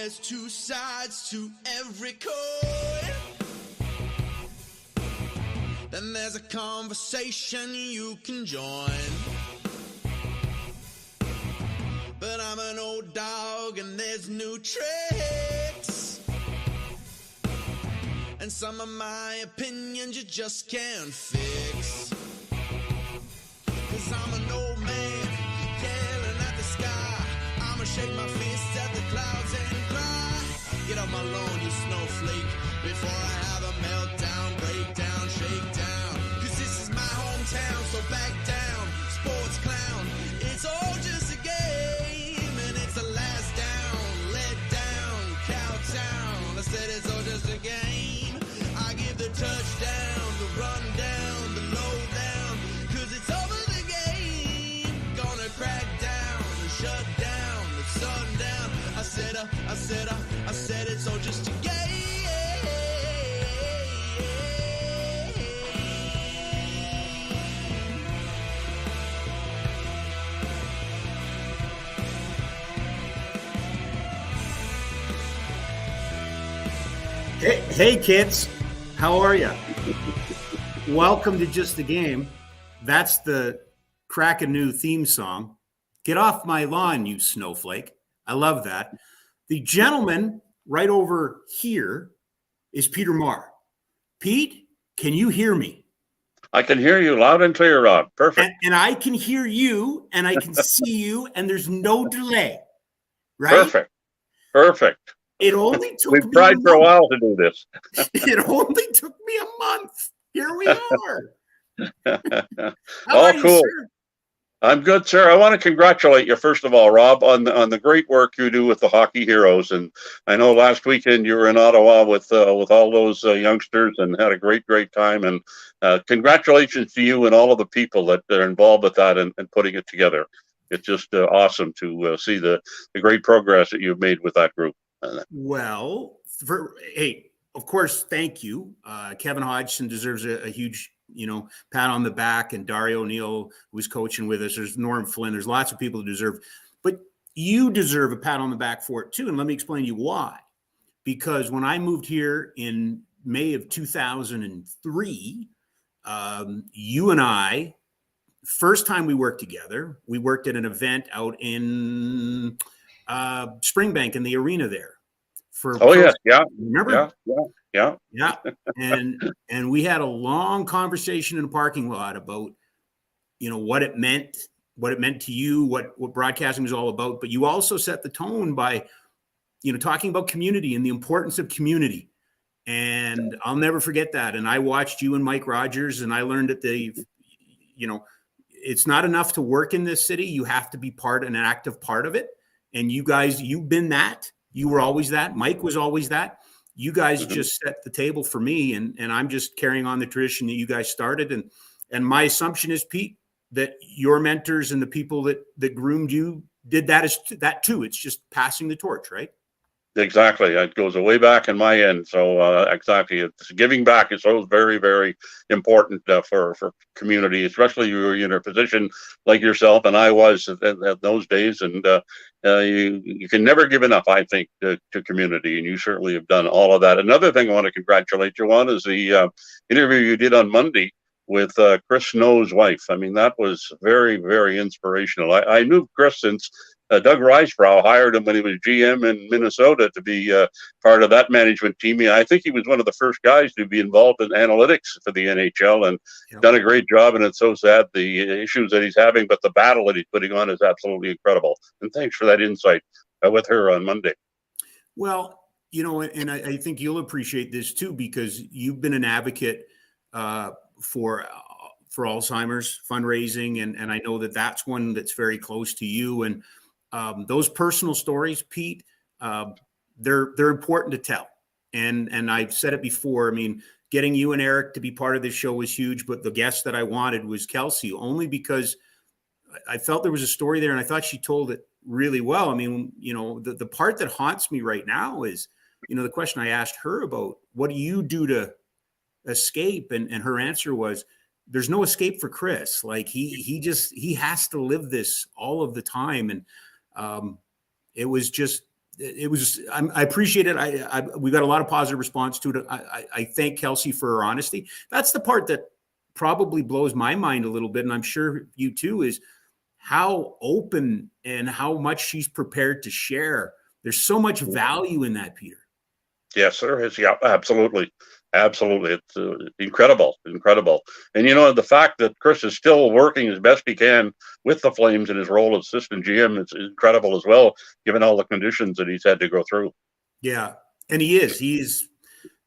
There's two sides to every coin. Then there's a conversation you can join. But I'm an old dog and there's new tricks. And some of my opinions you just can't fix. 'Cause I'm an old man yelling at the sky. I'ma shake my fists at the clouds and cry. Get off my lawn, you snowflake, before I have a meltdown, breakdown, shakedown. 'Cause this is my hometown, so back down, sports clown. It's all just a game, and it's the last down, let down, cowtown. I said it's all just a game. I give the touchdown, the rundown, the lowdown. 'Cause it's over the game, gonna crack down, shut down, the sundown. I said it's all just a game. Hey kids, how are you? Welcome to Just a Game. That's the crack a new theme song. Get off my lawn, you snowflake. I love that. The gentleman right over here is Peter Maher. Pete, can you hear me? I can hear you loud and clear, Rob. Perfect. And I can hear you, and I can see you, and there's no delay. Right? Perfect. It only took We've me tried for a while to do this. It only took me a month. Here we are. All cool. Sir? I'm good, sir. I want to congratulate you, first of all, Rob, on the great work you do with the Hockey Heroes. And I know last weekend you were in Ottawa with all those youngsters and had a great time. And congratulations to you and all of the people that are involved with that and putting it together. It's just awesome to see the great progress that you've made with that group. Well, hey, of course, thank you. Kevin Hodgson deserves a huge, pat on the back, and Dario O'Neill, who's coaching with us. There's Norm Flynn. There's lots of people who deserve, but you deserve a pat on the back for it too. And let me explain to you why. Because when I moved here in May of 2003, you and I, first time we worked together, we worked at an event out in Springbank in the arena there. Yeah. Remember? Yeah. And we had a long conversation in the parking lot about, what it meant to you, what broadcasting was all about. But you also set the tone by, talking about community and the importance of community. And I'll never forget that. And I watched you and Mike Rogers, and I learned that it's not enough to work in this city. You have to be an active part of it. And you guys, you've been that. You were always that. Mike was always that. You guys just set the table for me, and I'm just carrying on the tradition that you guys started. And my assumption is, Pete, that your mentors and the people that groomed you did that too. It's just passing the torch, right? Exactly. It goes way back in my end. So exactly, it's giving back is so very, very important for community, especially you're in a position like yourself and I was at those days. And you can never give enough, I think, to community, and you certainly have done all of that. Another thing I want to congratulate you on is the interview you did on Monday with Chris Snow's wife. I mean, that was very, very inspirational. I knew Chris since Doug Risebrough hired him when he was GM in Minnesota to be part of that management team. I think he was one of the first guys to be involved in analytics for the NHL, and done a great job. And it's so sad the issues that he's having, but the battle that he's putting on is absolutely incredible. And thanks for that insight with her on Monday. Well, and I think you'll appreciate this too, because you've been an advocate for Alzheimer's fundraising, and I know that that's one that's very close to you. And those personal stories, Pete, they're important to tell. And I've said it before. I mean, getting you and Eric to be part of this show was huge, but the guest that I wanted was Kelsey, only because I felt there was a story there, and I thought she told it really well. I mean, the part that haunts me right now is, the question I asked her about, what do you do to escape? And her answer was, there's no escape for Chris. Like he has to live this all of the time. And it was just it was, I appreciate it. We got a lot of positive response to it. I thank Kelsey for her honesty. That's the part that probably blows my mind a little bit, and I'm sure you too, is how open and how much she's prepared to share. There's so much value in that, Peter. Yes, there is. Yeah, absolutely. Absolutely. It's incredible. And, the fact that Chris is still working as best he can with the Flames in his role as assistant GM is incredible as well, given all the conditions that he's had to go through. Yeah. And he is. He's,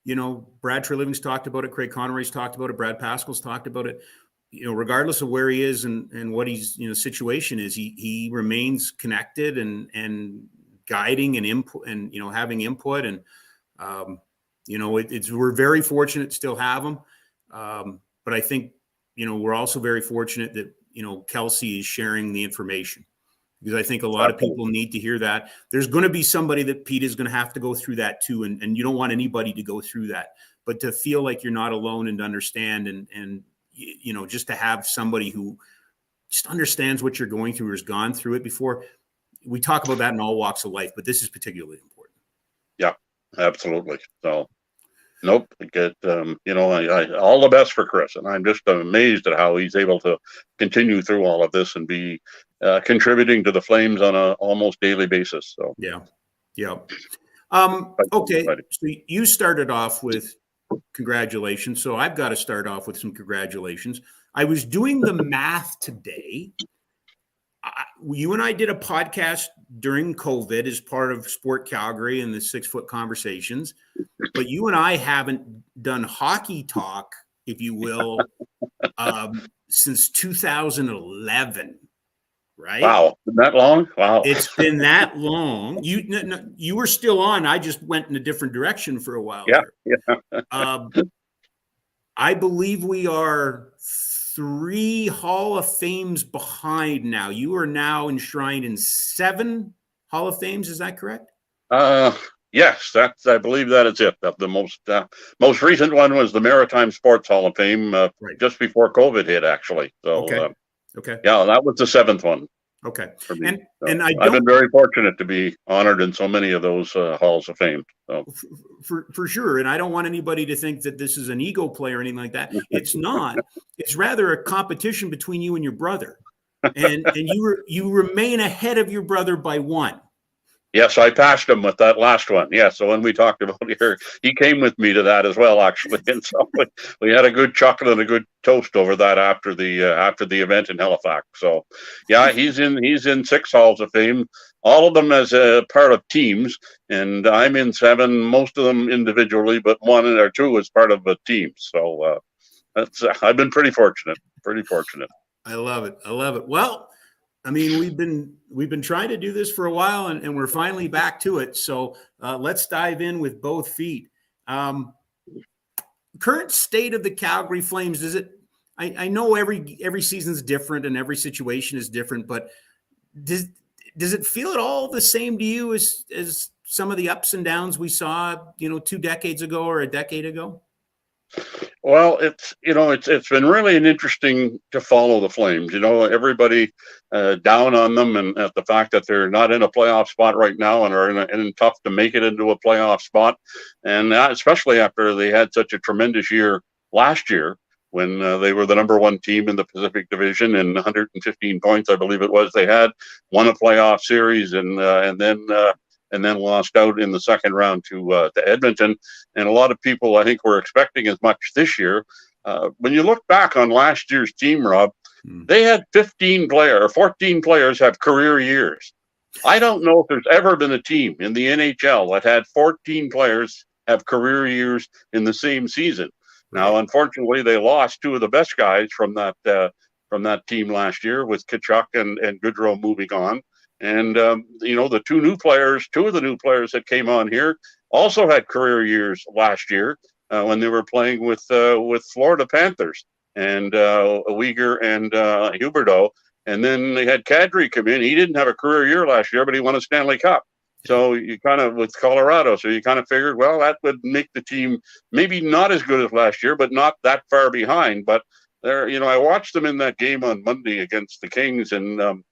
Brad Treliving's talked about it. Craig Conroy's talked about it. Brad Pascal's talked about it. Regardless of where he is and what he's, situation is, he remains connected and guiding and input and, having input. And, we're very fortunate to still have him. But I think, we're also very fortunate that, Kelsey is sharing the information, because I think a lot of people need to hear that. There's going to be somebody that Pete is going to have to go through that too. And you don't want anybody to go through that, but to feel like you're not alone and to understand and just to have somebody who just understands what you're going through or has gone through it before. We talk about that in all walks of life, but this is particularly important. Yeah, absolutely. So, nope. All the best for Chris. And I'm just amazed at how he's able to continue through all of this and be contributing to the Flames on a almost daily basis. So, yeah. Okay. So you started off with congratulations. So I've got to start off with some congratulations. I was doing the math today. You and I did a podcast during COVID as part of Sport Calgary and the 6 Foot Conversations, but you and I haven't done hockey talk, if you will, since 2011. Right? Wow. Been that long? Wow. It's been that long. You were still on. I just went in a different direction for a while. Yeah. I believe we are 3 Hall of Fames behind now. You are now enshrined in 7 Hall of Fames. Is that correct? Yes, I believe that is it. The most recent one was the Maritime Sports Hall of Fame, right, just before COVID hit, actually. So, okay. Yeah, that was the 7th one. Okay. And I've been very fortunate to be honored in so many of those halls of fame. So. For sure. And I don't want anybody to think that this is an ego play or anything like that. It's not. It's rather a competition between you and your brother. And you remain ahead of your brother by 1. Yes, I passed him with that last one. Yeah, so when we talked about here, he came with me to that as well, actually, and so we had a good chuckle and a good toast over that after the event in Halifax. So, yeah, he's in 6 Halls of Fame, all of them as a part of teams, and I'm in 7, most of them individually, but 1 or 2 as part of a team. So I've been pretty fortunate. I love it. Well, I mean, we've been trying to do this for a while, and we're finally back to it. So let's dive in with both feet. Current state of the Calgary Flames, is it? I know every season's different and every situation is different, but does it feel at all the same to you as some of the ups and downs we saw, 2 decades ago or a decade ago? Well, it's been really interesting to follow the Flames. Everybody down on them and at the fact that they're not in a playoff spot right now and are in tough to make it into a playoff spot, and especially after they had such a tremendous year last year when they were the number 1 team in the Pacific Division and 115 points, I believe it was. They had won a playoff series and then lost out in the second round to Edmonton. And a lot of people, I think, were expecting as much this year. When you look back on last year's team, Rob, they had 14 players have career years. I don't know if there's ever been a team in the NHL that had 14 players have career years in the same season. Now, unfortunately, they lost 2 of the best guys from that team last year, with Tkachuk and Goodrow moving on. And, the 2 of the new players that came on here also had career years last year when they were playing with Florida Panthers and Uyghur and Huberdeau. And then they had Kadri come in. He didn't have a career year last year, but he won a Stanley Cup. So you kind of, with Colorado, so you kind of figured, well, that would make the team maybe not as good as last year, but not that far behind. But I watched them in that game on Monday against the Kings, and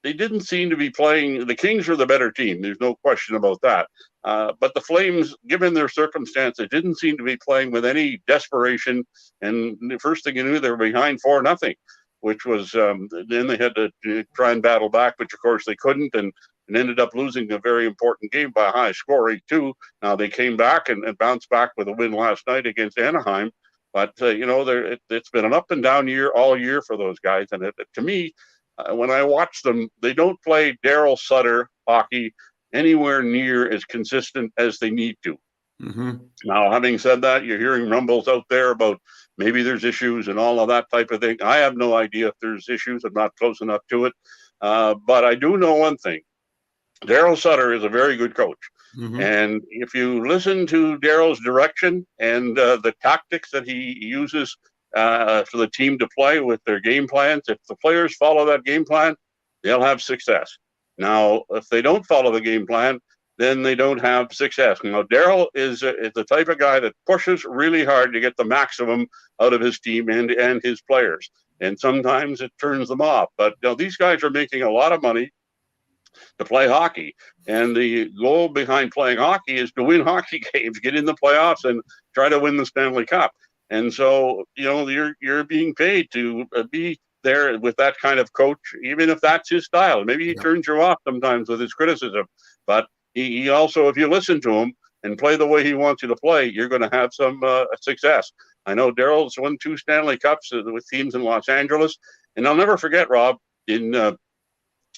they didn't seem to be playing. The Kings were the better team. There's no question about that. But the Flames, given their circumstance, they didn't seem to be playing with any desperation. And the first thing you knew, they were behind 4-0, which was then they had to try and battle back, which of course they couldn't, and ended up losing a very important game by a high score, 8-2. Now they came back and bounced back with a win last night against Anaheim. But, it's been an up and down year all year for those guys. And to me, when I watch them, they don't play Daryl Sutter hockey anywhere near as consistent as they need to. Mm-hmm. Now, having said that, you're hearing rumbles out there about maybe there's issues and all of that type of thing. I have no idea if there's issues. I'm not close enough to it. But I do know one thing. Daryl Sutter is a very good coach. Mm-hmm. And if you listen to Daryl's direction and the tactics that he uses for the team to play with their game plans, if the players follow that game plan, they'll have success. Now, if they don't follow the game plan, then they don't have success. Now, Daryl is the type of guy that pushes really hard to get the maximum out of his team and his players. And sometimes it turns them off. But these guys are making a lot of money to play hockey. And the goal behind playing hockey is to win hockey games, get in the playoffs, and try to win the Stanley Cup. And so, you're being paid to be there with that kind of coach, even if that's his style. Maybe he turns you off sometimes with his criticism, but he also, if you listen to him and play the way he wants you to play, you're going to have some success. I know Daryl's won 2 Stanley Cups with teams in Los Angeles, and I'll never forget, Rob, in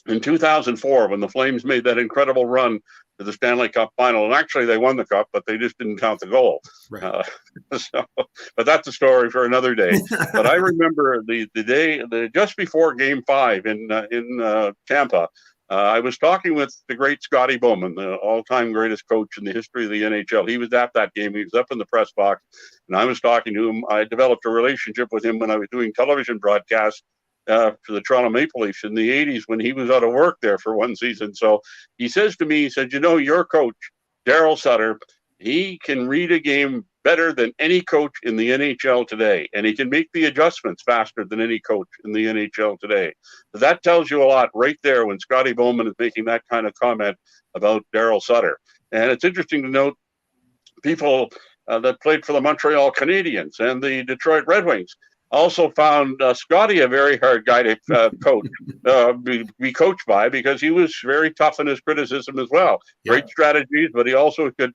2004, when the Flames made that incredible run to the Stanley Cup final, and actually they won the cup, but they just didn't count the goal. Right. But that's a story for another day. But I remember the day just before Game 5 in Tampa. I was talking with the great Scotty Bowman, the all-time greatest coach in the history of the NHL. He was at that game. He was up in the press box, and I was talking to him. I developed a relationship with him when I was doing television broadcasts for the Toronto Maple Leafs in the 80s when he was out of work there for one season. So he says to me, he said, your coach, Daryl Sutter, he can read a game better than any coach in the NHL today, and he can make the adjustments faster than any coach in the NHL today. So that tells you a lot right there when Scotty Bowman is making that kind of comment about Daryl Sutter. And it's interesting to note people that played for the Montreal Canadiens and the Detroit Red Wings also found Scotty a very hard guy to coach, be coached by, because he was very tough in his criticism as well. Yeah. Great strategies, but he also could,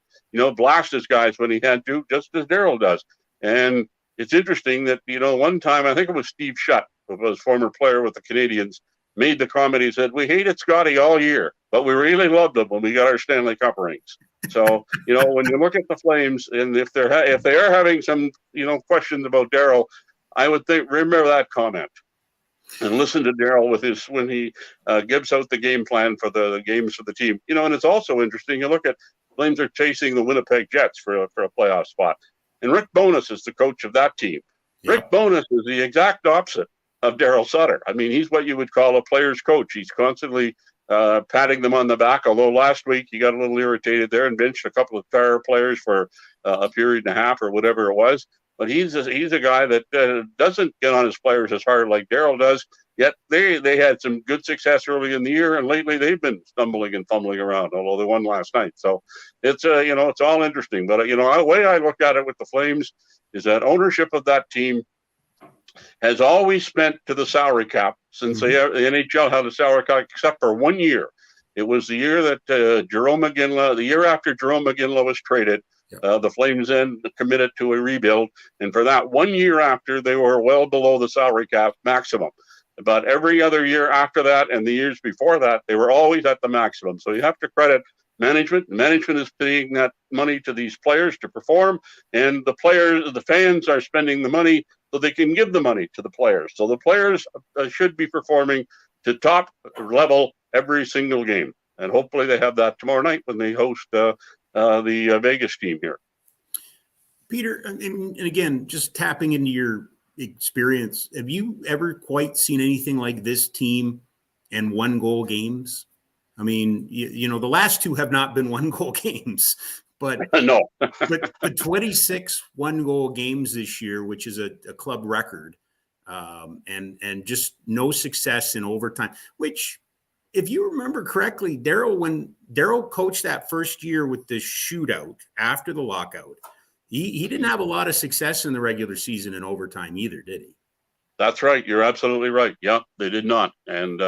blast his guys when he had to, just as Daryl does. And it's interesting that, one time, I think it was Steve Shutt, who was former player with the Canadiens, made the comment. He said, "We hated Scotty all year, but we really loved him when we got our Stanley Cup rings." So, when you look at the Flames, and if they are having some, questions about Daryl, I would remember that comment and listen to Daryl when he gives out the game plan for the games for the team. And it's also interesting. You look at Flames are chasing the Winnipeg Jets for a playoff spot, and Rick Bowness is the coach of that team. Yeah. Rick Bowness is the exact opposite of Daryl Sutter. I mean, he's what you would call a player's coach. He's constantly patting them on the back. Although last week he got a little irritated there and benched a couple of star players for a period and a half or whatever it was. But he's a guy that doesn't get on his players as hard like Daryl does. Yet they had some good success early in the year, and lately they've been stumbling and fumbling around. Although they won last night, so it's it's all interesting. But the way I look at it with the Flames is that ownership of that team has always spent to the salary cap since the NHL had a salary cap, except for 1 year. It was the year that the year after Jerome McGinley was traded. The Flames then committed to a rebuild, and for that 1 year after, they were well below the salary cap maximum. But every other year after that and the years before that, they were always at the maximum. So you have to credit management. Management is paying that money to these players to perform, and the fans are spending the money so they can give the money to the players. So the players should be performing to top level every single game, and hopefully they have that tomorrow night when they host the Vegas team here. Peter, and again, just tapping into your experience, have you ever quite seen anything like this team and 1-goal games? I mean, the last two have not been 1-goal games, but no, but 26 1-goal games this year, which is a club record, and just no success in overtime, which if you remember correctly, when Darryl coached that first year with the shootout after the lockout, he didn't have a lot of success in the regular season and overtime either, did he? That's right. You're absolutely right. Yeah, they did not. And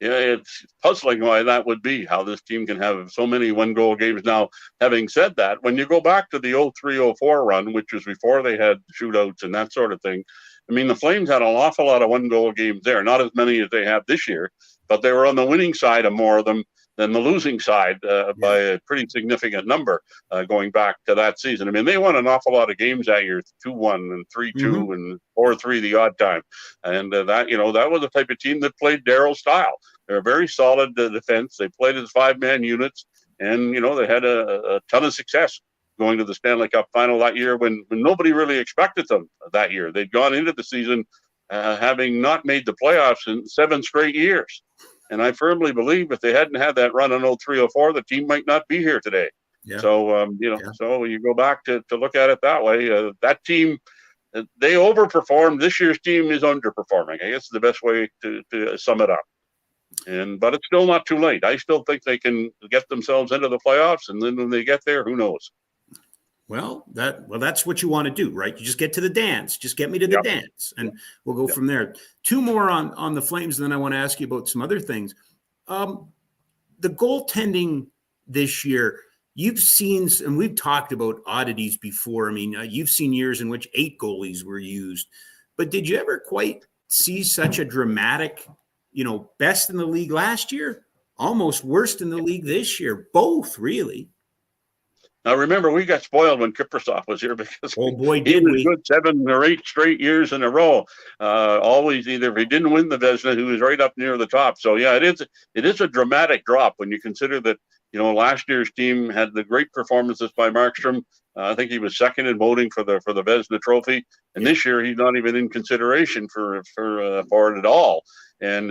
it's puzzling why that would be, how this team can have so many one-goal games. Now, having said that, when you go back to the 03-04 run, which was before they had shootouts and that sort of thing, I mean, the Flames had an awful lot of one-goal games there, not as many as they have this year, but they were on the winning side of more of them than the losing side by a pretty significant number going back to that season. I mean, they won an awful lot of games that year, 2-1 and 3-2 and 4-3 the odd time. And that was the type of team that played Darryl's style. They're a very solid defense. They played as 5-man units, and, they had a ton of success going to the Stanley Cup final that year when nobody really expected them that year. They'd gone into the season having not made the playoffs in 7 straight years. And I firmly believe if they hadn't had that run in 03-04, the team might not be here today. Yeah. So, so you go back to look at it that way. That team, they overperformed. This year's team is underperforming. I guess the best way to sum it up. But it's still not too late. I still think they can get themselves into the playoffs. And then when they get there, who knows? Well, that's what you want to do, right? You just get to the dance. Just get me to the dance, and we'll go from there. 2 more on the Flames, and then I want to ask you about some other things. The goaltending this year, you've seen, and we've talked about oddities before. I mean, you've seen years in which 8 goalies were used, but did you ever quite see such a dramatic, best in the league last year, almost worst in the league this year? Both, really. Now, remember, we got spoiled when Kaprizov was here because he was good 7 or 8 straight years in a row. Always, either if he didn't win the Vezina, he was right up near the top. So, yeah, it is a dramatic drop when you consider that, last year's team had the great performances by Markstrom. I think he was second in voting for the Vezina Trophy. And this year, he's not even in consideration for it at all. And,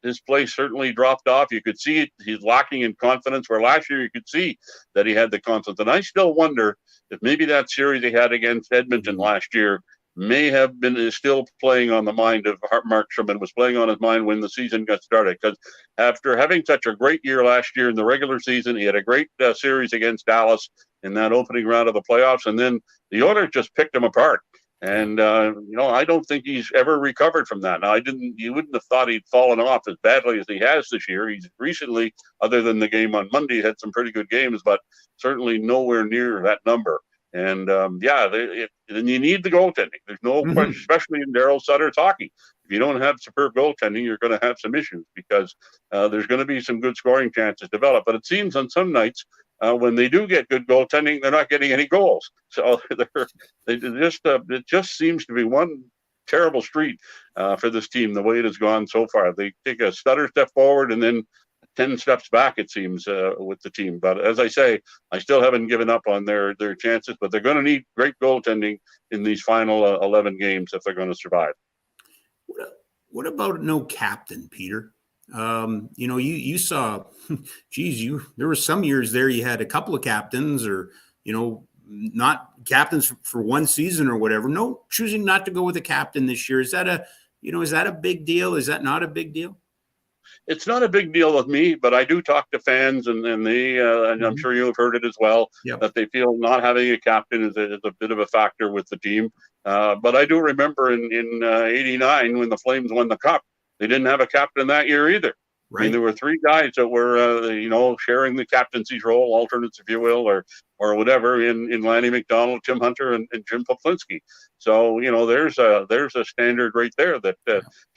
his play certainly dropped off. You could see it. He's lacking in confidence, where last year you could see that he had the confidence. And I still wonder if maybe that series he had against Edmonton last year may have been still playing on the mind of Markstrom and was playing on his mind when the season got started. Because after having such a great year last year in the regular season, he had a great series against Dallas in that opening round of the playoffs. And then the Oilers just picked him apart. And, I don't think he's ever recovered from that. Now, you wouldn't have thought he'd fallen off as badly as he has this year. He's recently, other than the game on Monday, had some pretty good games, but certainly nowhere near that number. And, then you need the goaltending. There's no question, especially in Darryl Sutter's hockey. If you don't have superb goaltending, you're going to have some issues because there's going to be some good scoring chances develop. But it seems on some nights, when they do get good goaltending, they're not getting any goals. So it just seems to be one terrible street for this team, the way it has gone so far. They take a stutter step forward and then 10 steps back, it seems, with the team. But as I say, I still haven't given up on their chances, but they're going to need great goaltending in these final 11 games if they're going to survive. What about no captain, Peter? You saw, there were some years there you had a couple of captains or, not captains for one season or whatever. No, choosing not to go with a captain this year. Is that a big deal? Is that not a big deal? It's not a big deal with me, but I do talk to fans and I'm sure you've heard it as well, that they feel not having a captain is a bit of a factor with the team. But I do remember in 89 when the Flames won the Cup, they didn't have a captain that year either. Right. I mean, there were 3 guys that were, sharing the captaincy's role, alternates, if you will, or whatever, in Lanny McDonald, Tim Hunter, and Jim Poplinski. So, there's a standard right there that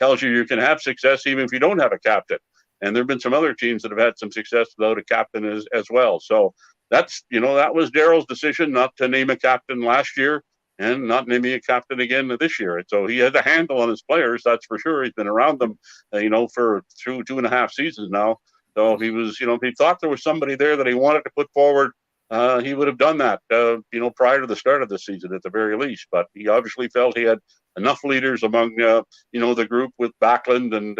tells you can have success even if you don't have a captain. And there have been some other teams that have had some success without a captain as well. So that's, that was Darryl's decision not to name a captain last year and not naming a captain again this year. So he has a handle on his players, that's for sure. He's been around them, for 2.5 seasons now. So he was, if he thought there was somebody there that he wanted to put forward, he would have done that, prior to the start of the season at the very least. But he obviously felt he had enough leaders among, the group with Backlund and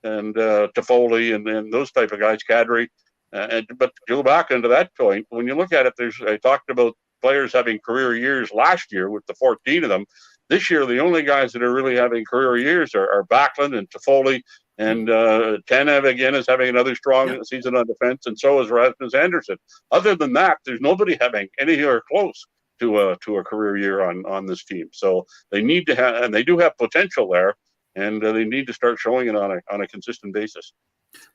Toffoli and those type of guys, Kadri. But to go back into that point, when you look at it, I talked about players having career years last year with the 14 of them. This year, the only guys that are really having career years are Backlund and Toffoli And Tanev, again, is having another strong season on defense, and so is Rasmus Andersson. Other than that, there's nobody having anywhere close to a career year on this team. So they need to have, and they do have potential there, and they need to start showing it on a consistent basis.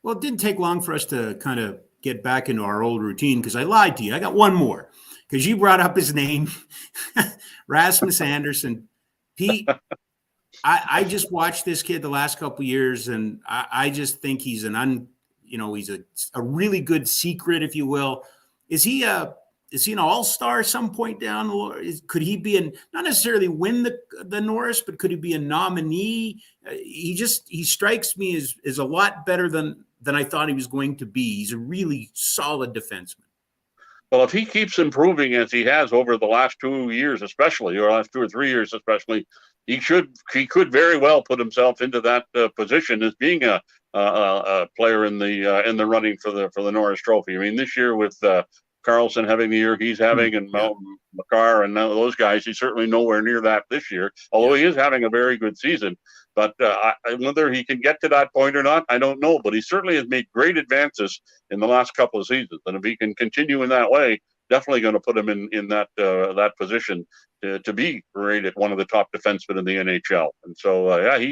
Well, it didn't take long for us to kind of get back into our old routine, because I lied to you. I got one more, because you brought up his name, Rasmus Andersson. Pete, I just watched this kid the last couple of years, and I just think he's he's a really good secret, if you will. Is he an all-star at some point down? Could he be not necessarily win the Norris, but could he be a nominee? He strikes me as a lot better than I thought he was going to be. He's a really solid defenseman. Well, if he keeps improving as he has over the last 2 years, especially, or last 2 or 3 years, especially, he could very well put himself into that position as being a player in the running for the Norris Trophy. I mean, this year with Carlson having the year he's having, and Makar and those guys, he's certainly nowhere near that this year, although he is having a very good season. But whether he can get to that point or not, I don't know. But he certainly has made great advances in the last couple of seasons. And if he can continue in that way, definitely going to put him in that position to be rated one of the top defensemen in the NHL. And so,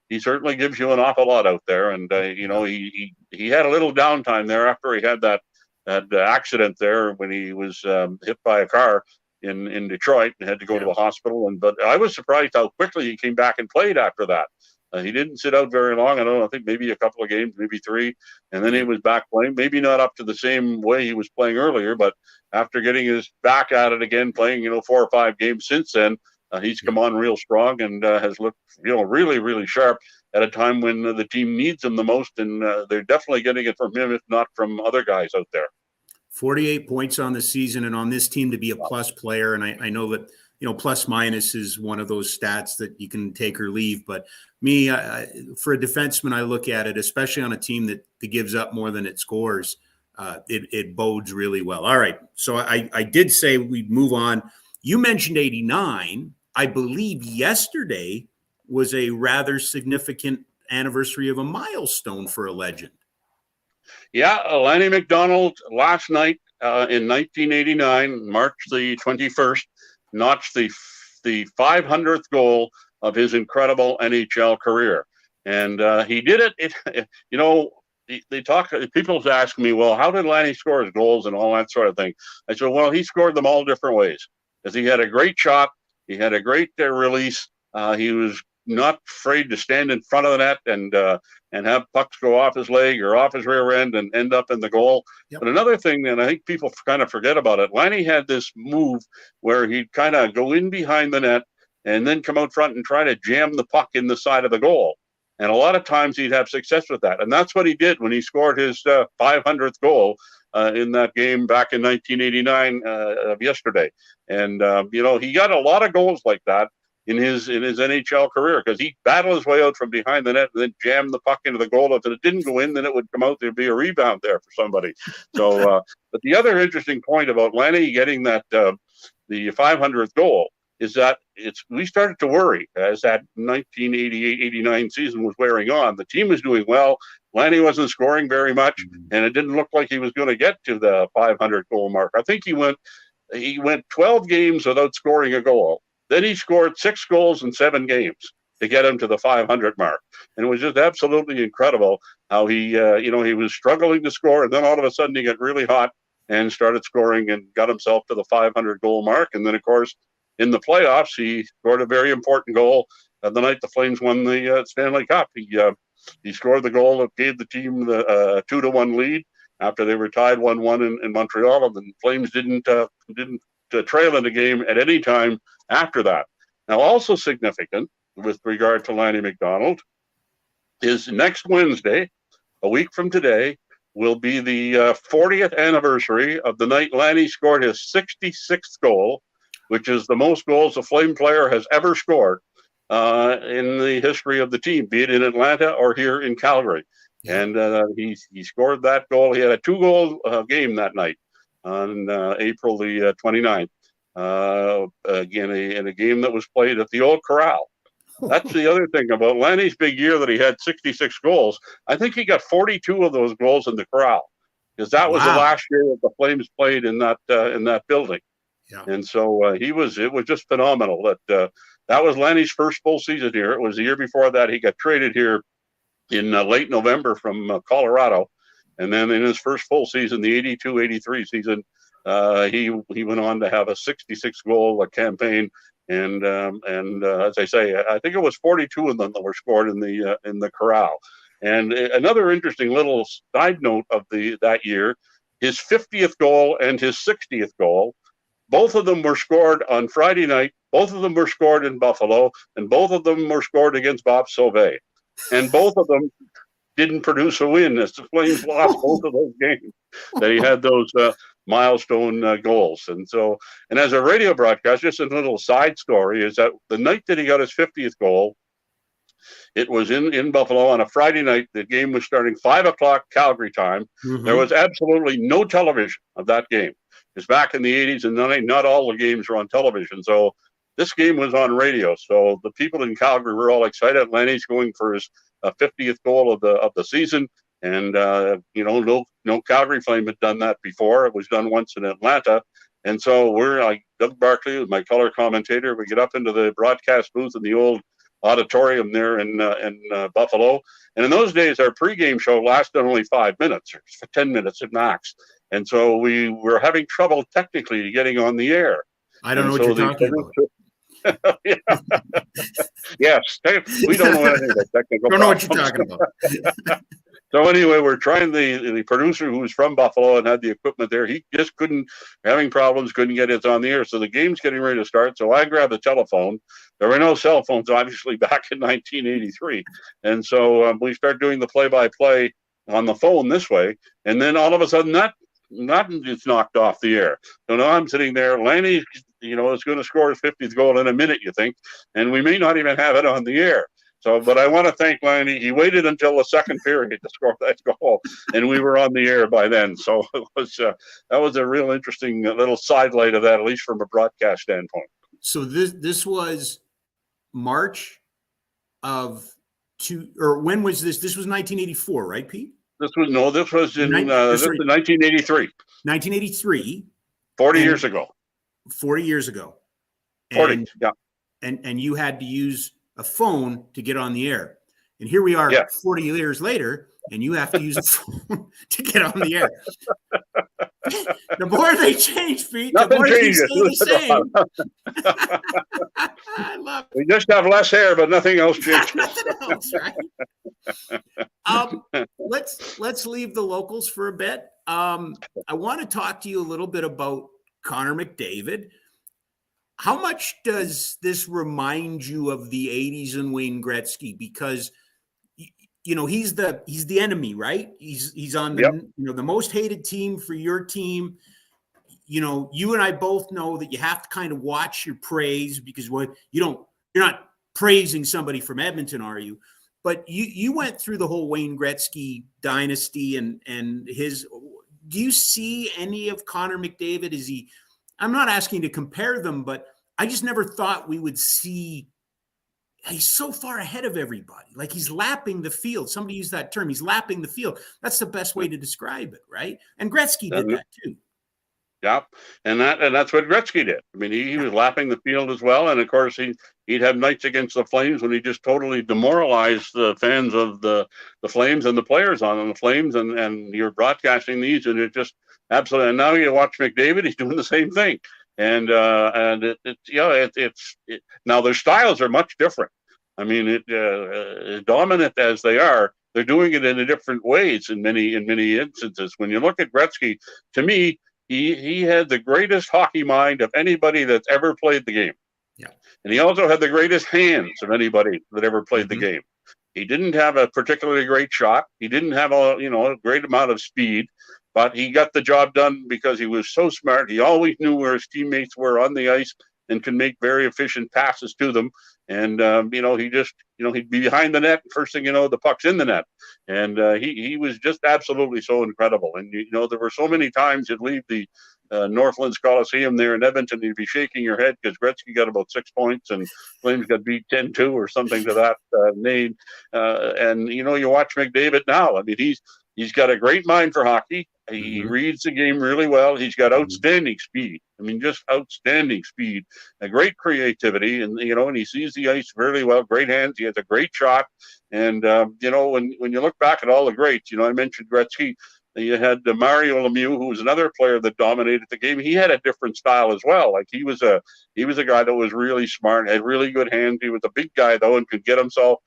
he certainly gives you an awful lot out there. And, he had a little downtime there after he had that accident there when he was hit by a car in Detroit and had to go to the hospital. But I was surprised how quickly he came back and played after that. He didn't sit out very long. I think maybe a couple of games, maybe 3, and then he was back playing. Maybe not up to the same way he was playing earlier, but after getting his back at it again, playing 4 or 5 games since then, he's come on real strong and has looked really, really sharp at a time when the team needs him the most, and they're definitely getting it from him, if not from other guys out there. 48 points on the season, and on this team to be a plus player. And I know that, plus minus is one of those stats that you can take or leave. But me, for a defenseman, I look at it, especially on a team that gives up more than it scores, it bodes really well. All right. So I did say we'd move on. You mentioned 89. I believe yesterday was a rather significant anniversary of a milestone for a legend. Yeah, Lanny McDonald last night in 1989, March the 21st, notched the 500th goal of his incredible NHL career. And he did it. People ask me, well, how did Lanny score his goals and all that sort of thing? I said, well, he scored them all different ways. Because he had a great shot, he had a great release. He was not afraid to stand in front of the net and have pucks go off his leg or off his rear end and end up in the goal. Yep. But another thing that I think people kind of forget about it, Lanny had this move where he'd kind of go in behind the net and then come out front and try to jam the puck in the side of the goal. And a lot of times he'd have success with that. And that's what he did when he scored his 500th goal in that game back in 1989 of yesterday. And, he got a lot of goals like that in his NHL career, because he battled his way out from behind the net and then jammed the puck into the goal. If it didn't go in, then it would come out. There'd be a rebound there for somebody. So, but the other interesting point about Lanny getting that the 500th goal is that we started to worry as that 1988-89 season was wearing on. The team was doing well. Lanny wasn't scoring very much, and it didn't look like he was going to get to the 500 goal mark. I think he went 12 games without scoring a goal. Then he scored 6 goals in 7 games to get him to the 500 mark. And it was just absolutely incredible how he was struggling to score, and then all of a sudden he got really hot and started scoring and got himself to the 500 goal mark. And then, of course, in the playoffs, he scored a very important goal the night the Flames won the Stanley Cup. He scored the goal that gave the team the 2-1 lead after they were tied 1-1 in Montreal, and the Flames didn't trail in the game at any time after that. Now, also significant with regard to Lanny McDonald is next Wednesday, a week from today, will be the 40th anniversary of the night Lanny scored his 66th goal, which is the most goals a Flame player has ever scored in the history of the team, be it in Atlanta or here in Calgary. Yeah. And he scored that goal. He had a 2-goal game that night on April the 29th. Again, in a game that was played at the Old Corral. That's the other thing about Lanny's big year, that he had 66 goals. I think he got 42 of those goals in the Corral, because that was the last year that the Flames played in that building. Yeah. And so it was just phenomenal that was Lanny's first full season here. It was the year before that he got traded here in late November from Colorado. And then in his first full season, the 82-83 season, he went on to have a 66 goal campaign. And as I say, I think it was 42 of them that were scored in the Corral. And another interesting little side note of that year, his 50th goal and his 60th goal, both of them were scored on Friday night. Both of them were scored in Buffalo, and both of them were scored against Bob Sauvé. And both of them didn't produce a win, as the Flames lost both of those games. They had those milestone goals. And as a radio broadcast, just a little side story is that the night that he got his 50th goal, it was in Buffalo on a Friday night. The game was starting 5 o'clock Calgary time. Mm-hmm. There was absolutely no television of that game. It's back in the 80s, and not all the games were on television. So this game was on radio. So the people in Calgary were all excited. Lanny's going for his 50th goal of the season. And, no Calgary Flame had done that before. It was done once in Atlanta. And so we're like Doug Barkley, my color commentator. We get up into the broadcast booth in the old auditorium there in Buffalo. And in those days, our pregame show lasted only 5 minutes, or 10 minutes at max. And so we were having trouble technically getting on the air. I don't know what you're talking about. Yes, we don't know anything about technical. Don't know what you're talking about. So anyway, we're trying the producer who was from Buffalo and had the equipment there. He just couldn't get it on the air. So the game's getting ready to start. So I grabbed the telephone. There were no cell phones, obviously, back in 1983. And so we start doing the play-by-play on the phone this way. And then all of a sudden it's knocked off the air. So now I'm sitting there. Lanny, is going to score his 50th goal in a minute, you think, and we may not even have it on the air. So, but I want to thank Lanny. He waited until the second period to score that goal, and we were on the air by then. So that was a real interesting little sidelight of that, at least from a broadcast standpoint. So this was March of when was this? This was 1984, right, Pete? This was in 1983. 1983. 40 years ago. 40 years ago. 40, yeah. And you had to use a phone to get on the air. And here we are 40 years later, and you have to use a phone to get on the air. The more they change, Pete, the more they stay the same. I love it. We just have less hair, but nothing else changes. Nothing else, right? Let's leave the locals for a bit. I want to talk to you a little bit about Connor McDavid. How much does this remind you of the 80s and Wayne Gretzky? Because he's the enemy, right? He's on the the most hated team for your team. You and I both know that you have to kind of watch your praise, because you're not praising somebody from Edmonton, are you? But you went through the whole Wayne Gretzky dynasty and his. Do you see any of Connor McDavid? Is he? I'm not asking to compare them, but I just never thought we would see. He's so far ahead of everybody. Like, he's lapping the field. Somebody used that term. He's lapping the field. That's the best way to describe it, right? And Gretzky did that too. Yeah, and that's what Gretzky did. I mean, he was lapping the field as well. And of course, he'd have nights against the Flames when he just totally demoralized the fans of the Flames and the players on the Flames. And you're broadcasting these, and it just absolutely. And now you watch McDavid; he's doing the same thing. And now their styles are much different. I mean, dominant as they are, they're doing it in different ways in many instances. When you look at Gretzky, to me, he had the greatest hockey mind of anybody that's ever played the game. Yeah, and he also had the greatest hands of anybody that ever played the game. He didn't have a particularly great shot. He didn't have a great amount of speed. But he got the job done because he was so smart. He always knew where his teammates were on the ice and could make very efficient passes to them. And, he'd be behind the net. First thing you know, the puck's in the net. And he was just absolutely so incredible. And, there were so many times he'd leave the Northlands Coliseum there in Edmonton, you'd be shaking your head because Gretzky got about 6 points and Flames got beat 10-2 or something to that name. And you watch McDavid now. I mean, he's got a great mind for hockey. He reads the game really well. He's got outstanding speed. I mean, just outstanding speed, a great creativity, and and he sees the ice really well. Great hands. He has a great shot. And when you look back at all the greats, I mentioned Gretzky. You had Mario Lemieux, who was another player that dominated the game. He had a different style as well. Like he was a guy that was really smart, had really good hands. He was a big guy though, and could get himself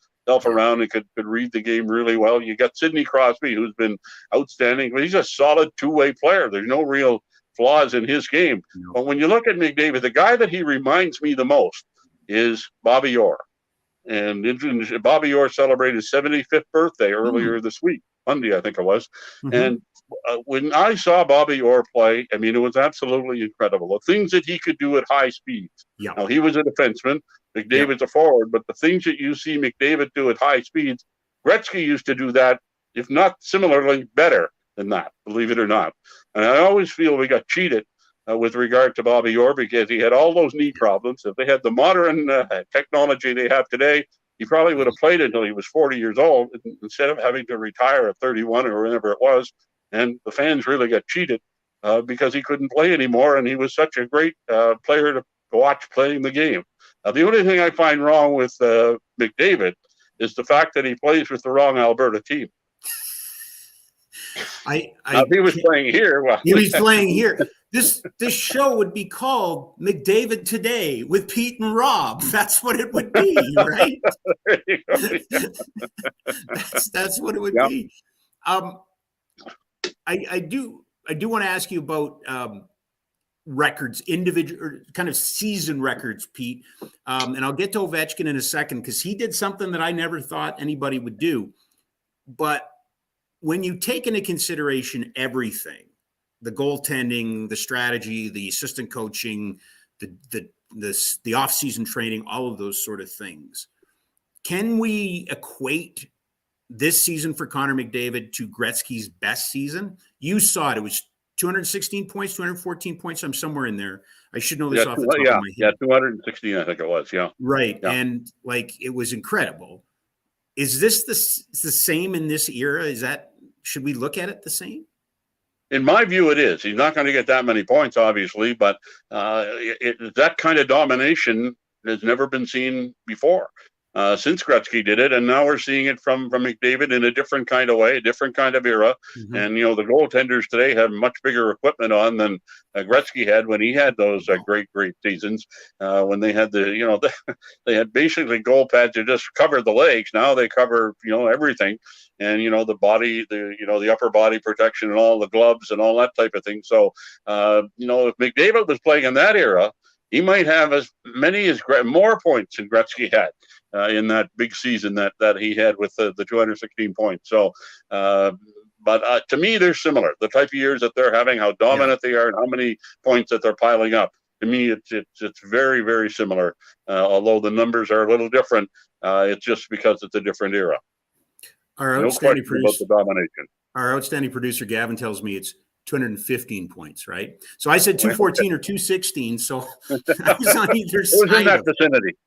around and could read the game really well. You got Sidney Crosby, who's been outstanding, but he's a solid two-way player. There's no real flaws in his game. No. But when you look at McDavid, the guy that he reminds me the most is Bobby Orr. And Bobby Orr celebrated his 75th birthday earlier this week, Monday, I think it was. And when I saw Bobby Orr play, I mean, it was absolutely incredible. The things that he could do at high speeds. Yeah. Now, he was a defenseman. McDavid's a forward, but the things that you see McDavid do at high speeds, Gretzky used to do that, if not similarly, better than that, believe it or not. And I always feel we got cheated with regard to Bobby Orr because he had all those knee problems. If they had the modern technology they have today, he probably would have played until he was 40 years old instead of having to retire at 31 or whenever it was. And the fans really got cheated because he couldn't play anymore, and he was such a great player to watch playing the game. The only thing I find wrong with McDavid is the fact that he plays with the wrong Alberta team. If he was playing here, well, he was playing here. This show would be called McDavid Today with Pete and Rob. That's what it would be, right? that's what it would be. I do want to ask you about records, individual kind of season records, Pete. And I'll get to Ovechkin in a second because he did something that I never thought anybody would do. But when you take into consideration everything, the goaltending, the strategy, the assistant coaching, the off-season training, all of those sort of things, can we equate this season for Connor McDavid to Gretzky's best season? You saw it. It was 216 points, 214 points. I'm somewhere in there. I should know this off the top of my head. Yeah, 216, I think it was. Yeah. Right. Yeah. And it was incredible. Is this the same in this era? Should we look at it the same? In my view, it is. He's not going to get that many points, obviously, but that kind of domination has never been seen before since Gretzky did it, and now we're seeing it from McDavid in a different kind of way, a different kind of era. And the goaltenders today have much bigger equipment on than Gretzky had when he had those great seasons. When they had they had basically goal pads that just covered the legs. Now they cover everything. And the body, the upper body protection and all the gloves and all that type of thing. So if McDavid was playing in that era, he might have as many as more points than Gretzky had in that big season that he had with the 216 points. So, but to me, they're similar. The type of years that they're having, how dominant they are, and how many points that they're piling up. To me, it's very, very similar. Although the numbers are a little different, it's just because it's a different era. Our outstanding producer, Gavin, tells me it's 215 points, right? So I said 214 or 216, so I was on either side. It was in that vicinity.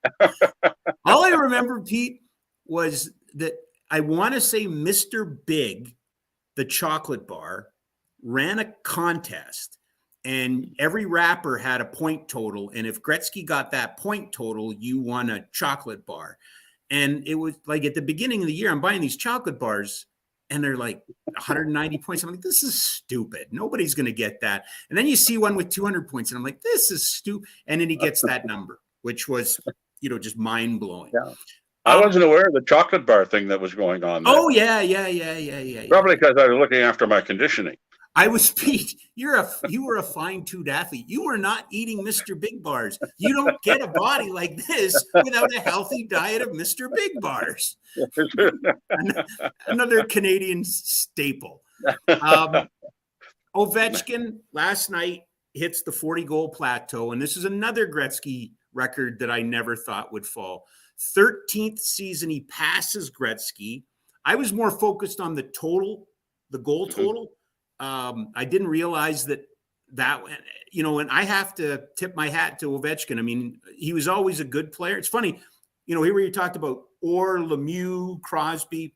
All I remember, Pete, was that I want to say Mr. Big, the chocolate bar, ran a contest, and every rapper had a point total, and if Gretzky got that point total, you won a chocolate bar. And it was like at the beginning of the year, I'm buying these chocolate bars and they're like 190 points. I'm like, this is stupid. Nobody's going to get that. And then you see one with 200 points and I'm like, this is stupid. And then he gets that number, which was, just mind blowing. Yeah. I wasn't aware of the chocolate bar thing that was going on there. Oh, yeah. Probably because I was looking after my conditioning. I was, Pete, you were a fine-tuned athlete. You were not eating Mr. Big Bars. You don't get a body like this without a healthy diet of Mr. Big Bars. Another Canadian staple. Ovechkin last night hits the 40-goal plateau, and this is another Gretzky record that I never thought would fall. 13th season, he passes Gretzky. I was more focused on the total, the goal total. I didn't realize that that, you know, and I have to tip my hat to Ovechkin. I mean, he was always a good player. It's funny, you know, here where you talked about Orr, Lemieux, Crosby.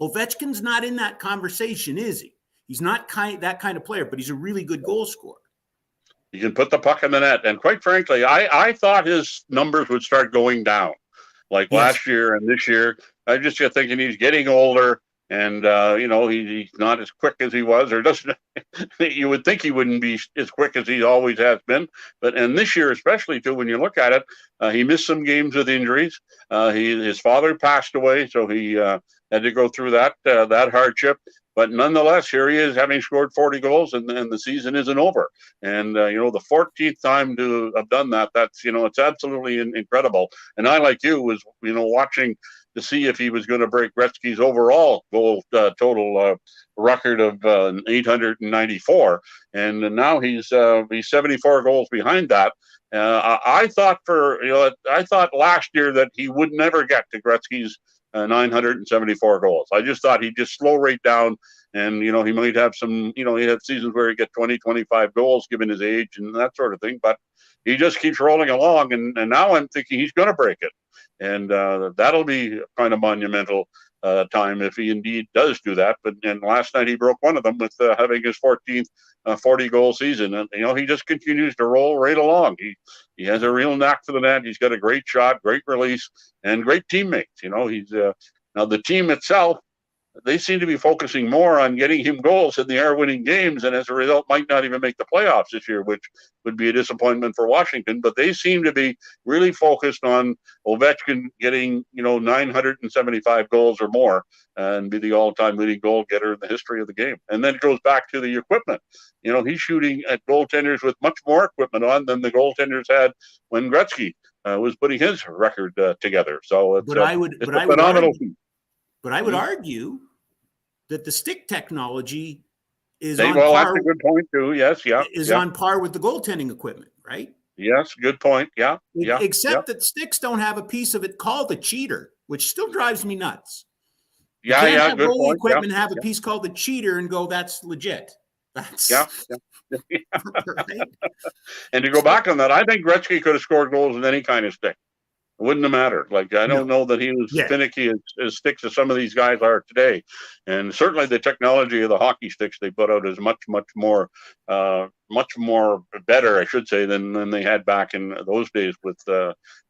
Ovechkin's not in that conversation, is he? He's not that kind of player, but he's a really good goal scorer. He can put the puck in the net. And quite frankly, I thought his numbers would start going down like last year and this year. I just kept thinking he's getting older. And, you know, he's not as quick as he was, or doesn't. You would think he wouldn't be as quick as he always has been. And this year, especially, too, when you look at it, he missed some games with injuries. His father passed away, so he had to go through that hardship. But nonetheless, here he is, having scored 40 goals, and the season isn't over. And, you know, the 14th time to have done that, that's, you know, it's absolutely incredible. And I, like you, was, you know, watching to see if he was going to break Gretzky's overall goal total record of 894, and now he's 74 goals behind that. I thought last year that he would never get to Gretzky's 974 goals. I just thought he'd just slow right down, and you know, he might have some, you know, he had seasons where he get 20, 25 goals given his age and that sort of thing, but he just keeps rolling along, and now I'm thinking he's going to break it. And that'll be kind of monumental time if he indeed does do that. And last night he broke one of them with having his 14th 40-goal season. And, you know, he just continues to roll right along. He has a real knack for the net. He's got a great shot, great release, and great teammates. You know, he's now the team itself, they seem to be focusing more on getting him goals than they are winning games, and as a result might not even make the playoffs this year, which would be a disappointment for Washington. But they seem to be really focused on Ovechkin getting, you know, 975 goals or more and be the all-time leading goal getter in the history of the game. And then it goes back to the equipment. You know, he's shooting at goaltenders with much more equipment on than the goaltenders had when Gretzky was putting his record together. So it's a phenomenal feat. But I would argue that the stick technology is on par. That's a good point too. Yes, on par with the goaltending equipment, right? Yes, good point. Yeah. Except that sticks don't have a piece of it called the cheater, which still drives me nuts. Yeah, you can't have good point. Equipment have a piece called the cheater and go, that's legit. That's right? And to go back on that, I think Gretzky could have scored goals with any kind of stick. It wouldn't have mattered. Like, I don't know that he was finicky as sticks as some of these guys are today. And certainly the technology of the hockey sticks they put out is much more better, I should say, than they had back in those days with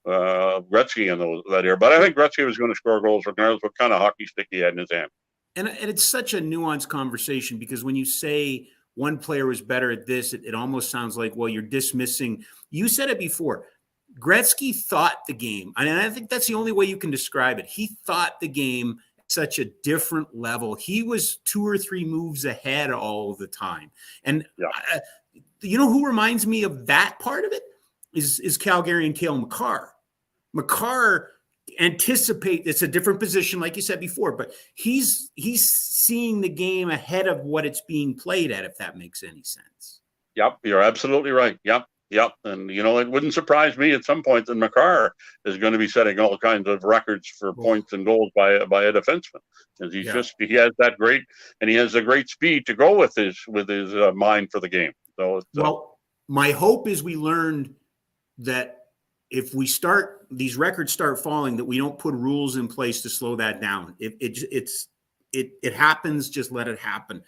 Gretzky and that era. But I think Gretzky was going to score goals regardless what kind of hockey stick he had in his hand. And it's such a nuanced conversation, because when you say one player was better at this, it almost sounds like, well, you're dismissing. You said it before. Gretzky thought the game, and I think that's the only way you can describe it. He thought the game at such a different level. He was 2 or 3 moves ahead all the time. And you know who reminds me of that part of it is Calgarian Cale Makar. Makar anticipate. It's a different position, like you said before, but he's seeing the game ahead of what it's being played at, if that makes any sense. Yep, you're absolutely right. Yep. And, you know, it wouldn't surprise me at some point that Makar is going to be setting all kinds of records for points and goals by a defenseman. Because he has that great, and he has the great speed to go with his mind for the game. So, my hope is we learned that if these records start falling, that we don't put rules in place to slow that down. It happens, just let it happen.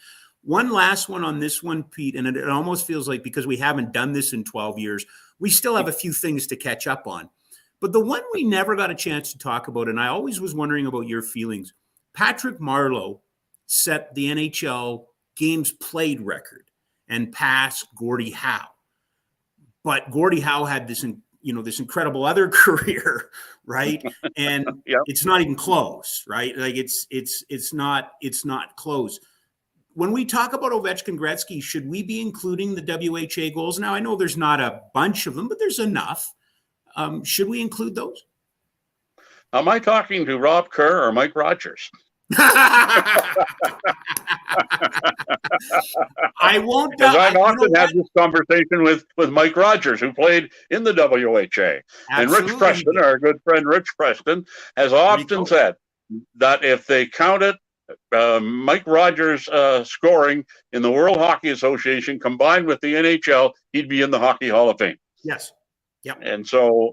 One last one on this one, Pete, and it almost feels like, because we haven't done this in 12 years, we still have a few things to catch up on. But the one we never got a chance to talk about, and I always was wondering about your feelings, Patrick Marleau set the NHL games played record and passed Gordie Howe. But Gordie Howe had this incredible other career, right? And it's not even close, right? Like it's not close. When we talk about Ovechkin, Gretzky, should we be including the WHA goals? Now, I know there's not a bunch of them, but there's enough. Should we include those? Am I talking to Rob Kerr or Mike Rogers? I won't. Because I've often had this conversation with Mike Rogers, who played in the WHA. Absolutely. And Rich Preston, our good friend Rich Preston, has often said that if they count it Mike Rogers' scoring in the World Hockey Association combined with the NHL, he'd be in the Hockey Hall of Fame. Yes. Yep. And so,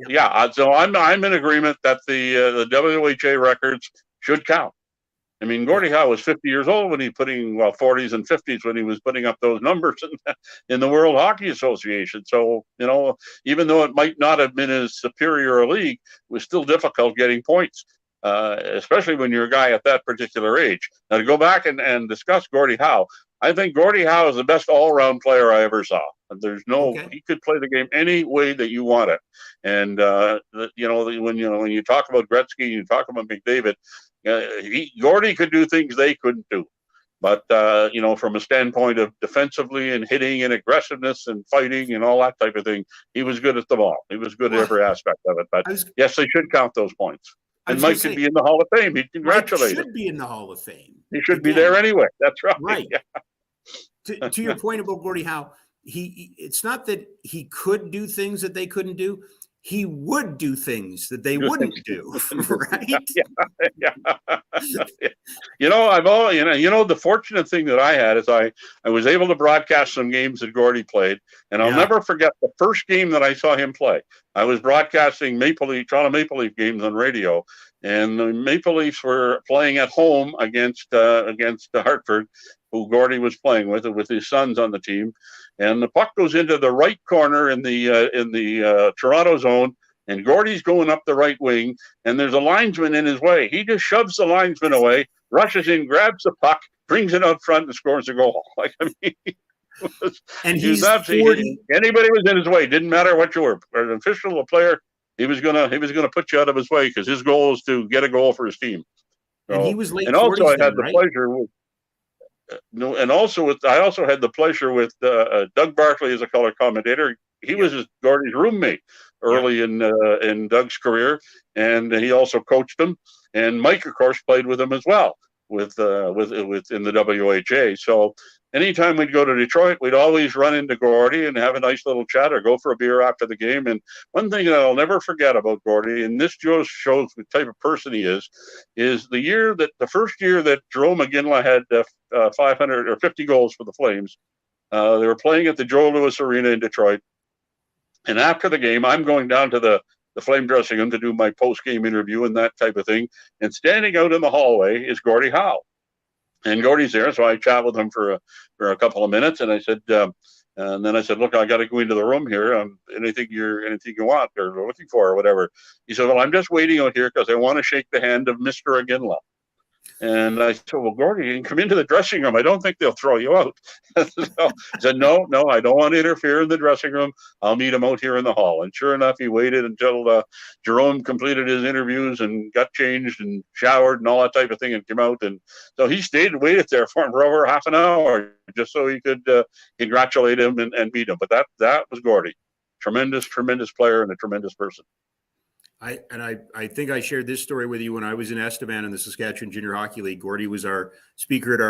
so I'm in agreement that the WHA records should count. I mean, Gordie Howe was 50 years old when he putting 40s and 50s when he was putting up those numbers in the World Hockey Association. So, even though it might not have been as superior a league, it was still difficult getting points, especially when you're a guy at that particular age. Now, to go back and discuss Gordie Howe, I think Gordie Howe is the best all-around player I ever saw. There's he could play the game any way that you want it. And when you talk about Gretzky, you talk about McDavid. Gordie could do things they couldn't do, but from a standpoint of defensively and hitting and aggressiveness and fighting and all that type of thing, he was good at them all. He was good at every aspect of it. But yes, they should count those points. And Mike should be in the Hall of Fame. He'd congratulate him. Should be in the Hall of Fame. He should be there anyway. That's right. Right. Yeah. To your point about Gordie Howe, it's not that he could do things that they couldn't do. He would do things that they wouldn't do, right? Yeah. The fortunate thing that I had is I was able to broadcast some games that Gordie played, and I'll never forget the first game that I saw him play. I was broadcasting Toronto Maple Leaf games on radio, and the Maple Leafs were playing at home against Hartford, who Gordie was playing with his sons on the team. And the puck goes into the right corner in the Toronto zone, and Gordie's going up the right wing, and there's a linesman in his way. He just shoves the linesman away, rushes in, grabs the puck, brings it out front, and scores a goal. And he's 40. Anybody was in his way. Didn't matter what you were, an official, a player. He was gonna put you out of his way because his goal is to get a goal for his team. So, and he was late. And also, I had the right? pleasure. I also had the pleasure with Doug Barkley as a color commentator. He was Gordie's roommate early in Doug's career, and he also coached him. And Mike, of course, played with him as well with in the WHA. So anytime we'd go to Detroit, we'd always run into Gordie and have a nice little chat or go for a beer after the game. And one thing that I'll never forget about Gordie, and this just shows the type of person he is the first year that Jerome McGinley had 500 or 50 goals for the Flames. They were playing at the Joe Louis Arena in Detroit. And after the game, I'm going down to the Flame dressing room to do my post-game interview and that type of thing. And standing out in the hallway is Gordie Howe. And Gordie's there, so I chat with him for a couple of minutes. And I said, and then I said, look, I got to go into the room here. Anything you want or looking for or whatever. He said, well, I'm just waiting out here because I want to shake the hand of Mr. Aginla. And I said, well, Gordie, you can come into the dressing room. I don't think they'll throw you out. So he said, no, I don't want to interfere in the dressing room. I'll meet him out here in the hall. And sure enough, he waited until Jerome completed his interviews and got changed and showered and all that type of thing and came out. And so he stayed and waited there for him for over half an hour just so he could congratulate him and meet him. But that was Gordie. Tremendous player and a tremendous person. I think I shared this story with you when I was in Estevan in the Saskatchewan Junior Hockey League. Gordie was our speaker at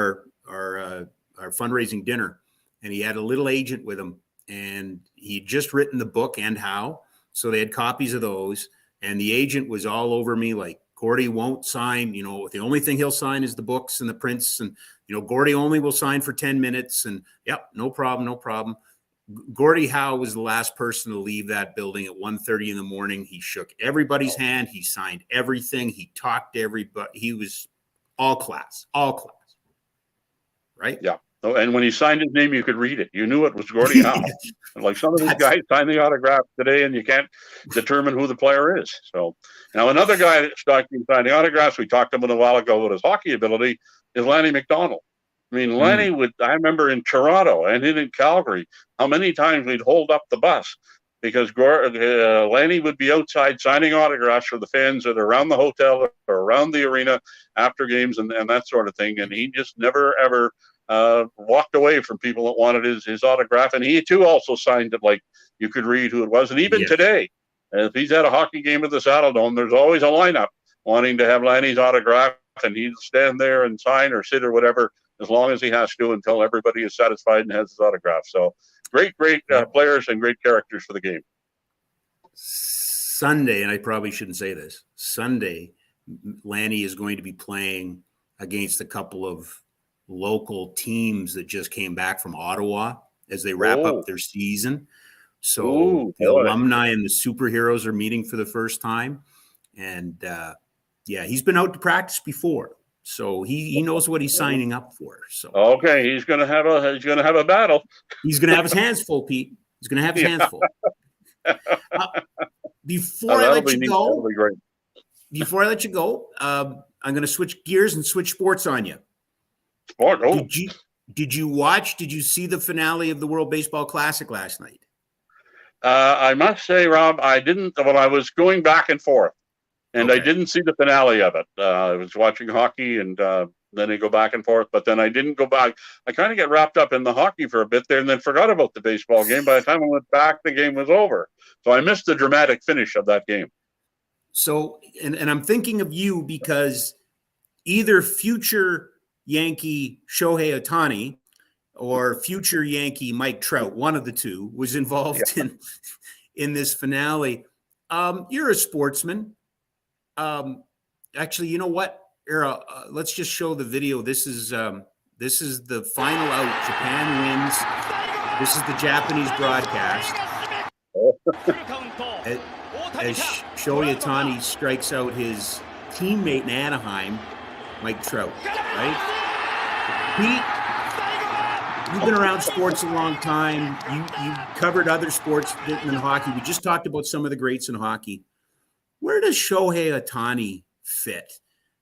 our fundraising dinner, and he had a little agent with him, and he'd just written the book And How, so they had copies of those, and the agent was all over me like, Gordie won't sign, the only thing he'll sign is the books and the prints, and Gordie only will sign for 10 minutes, and no problem. Gordie Howe was the last person to leave that building at 1:30 in the morning. He shook everybody's hand. He signed everything. He talked to everybody. He was all class, right? Yeah. Oh, and when he signed his name, you could read it. You knew it was Gordie Howe. Like some of these guys sign the autograph today, and you can't determine who the player is. So now another guy that's signing autographs, we talked to him a while ago about his hockey ability, is Lanny McDonald. I mean, Lanny I remember in Toronto and in Calgary, how many times we'd hold up the bus because Lanny would be outside signing autographs for the fans that are around the hotel or around the arena after games and that sort of thing. And he just never, ever walked away from people that wanted his autograph. And he, too, also signed it like you could read who it was. And even today, if he's at a hockey game at the Saddle Dome, there's always a lineup wanting to have Lanny's autograph, and he'd stand there and sign or sit or whatever as long as he has to until everybody is satisfied and has his autograph. So great players and great characters for the game. Sunday, and I probably shouldn't say this, Sunday, Lanny is going to be playing against a couple of local teams that just came back from Ottawa as they wrap up their season. So the alumni and the superheroes are meeting for the first time. And he's been out to practice before. So he knows what he's signing up for. So okay, he's gonna have a battle. He's gonna have his hands full, Pete. He's gonna have his hands full. Before I let you go, I'm gonna switch gears and switch sports on you. Sport? Oh. Did you see the finale of the World Baseball Classic last night? I must say, Rob, I didn't. Well, I was going back and forth. And I didn't see the finale of it. I was watching hockey, and then I go back and forth. But then I didn't go back. I kind of get wrapped up in the hockey for a bit there, and then forgot about the baseball game. By the time I went back, the game was over. So I missed the dramatic finish of that game. So, and I'm thinking of you because either future Yankee Shohei Ohtani or future Yankee Mike Trout, one of the two, was involved in this finale. You're a sportsman. Actually, you know what? Let's just show the video. This is the final out. Japan wins. This is the Japanese broadcast. As Shohei Ohtani strikes out his teammate in Anaheim, Mike Trout. Right? Pete, you've been around sports a long time. You covered other sports than hockey. We just talked about some of the greats in hockey. Where does Shohei Ohtani fit?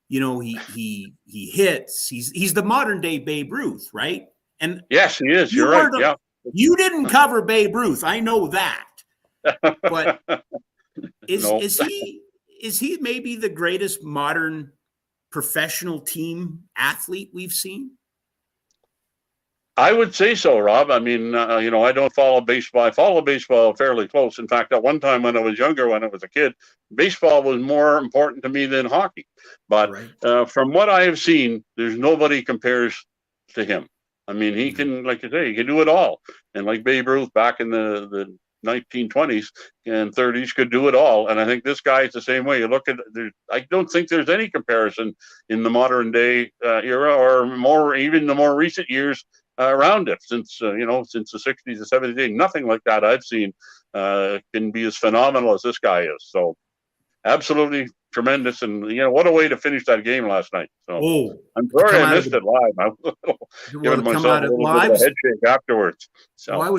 You know, he hits. He's the modern day Babe Ruth, right? And yes, he is. You're right. You didn't cover Babe Ruth. I know that. But is he maybe the greatest modern professional team athlete we've seen? I would say so, Rob. I mean, I don't follow baseball. I follow baseball fairly close. In fact, at one time when I was younger, when I was a kid, baseball was more important to me than hockey. But from what I have seen, there's nobody compares to him. I mean, he can, like you say, he can do it all. And like Babe Ruth back in the 1920s and 30s could do it all. And I think this guy is the same way. You look at, I don't think there's any comparison in the modern day era or more, even the more recent years around it since the 60s and 70s. Nothing like that I've seen can be as phenomenal as this guy is. So absolutely tremendous. And what a way to finish that game last night. So I'm sorry I missed it live. I was giving myself a little bit of a head shake afterwards. So I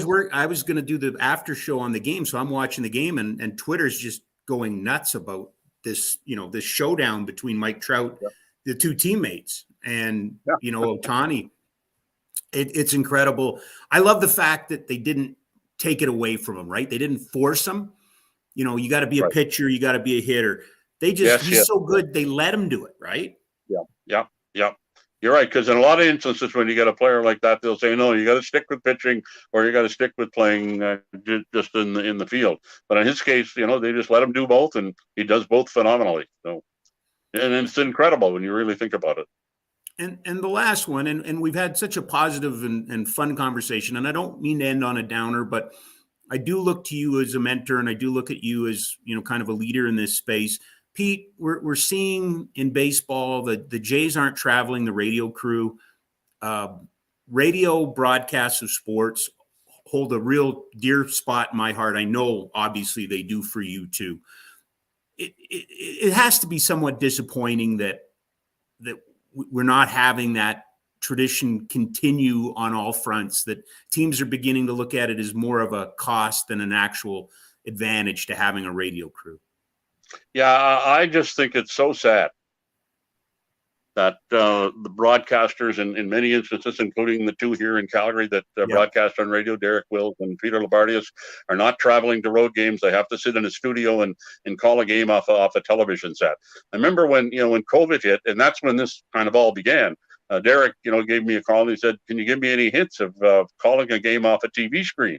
was going to do the after show on the game, so I'm watching the game, and Twitter's just going nuts about this this showdown between Mike Trout, the two teammates, and Ohtani. It's incredible. I love the fact that they didn't take it away from him, right? They didn't force him. You got to be a pitcher, you got to be a hitter. They just, he's so good, they let him do it, right? Yeah. You're right, because in a lot of instances when you get a player like that, they'll say, no, you got to stick with pitching or you got to stick with playing just in the field. But in his case, they just let him do both, and he does both phenomenally. So, and it's incredible when you really think about it. And the last one, and we've had such a positive and fun conversation, and I don't mean to end on a downer, but I do look to you as a mentor, and I do look at you as, kind of a leader in this space. Pete, we're seeing in baseball that the Jays aren't traveling the radio crew. Radio broadcasts of sports hold a real dear spot in my heart. I know, obviously, they do for you too. It has to be somewhat disappointing that we're not having that tradition continue on all fronts, that teams are beginning to look at it as more of a cost than an actual advantage to having a radio crew. Yeah, I just think it's so sad that the broadcasters in many instances, including the two here in Calgary that broadcast on radio, Derek Wills and Peter Labardius, are not traveling to road games. They have to sit in a studio and call a game off a television set. I remember when COVID hit, and that's when this kind of all began. Derek, gave me a call and he said, "Can you give me any hints of calling a game off a TV screen?"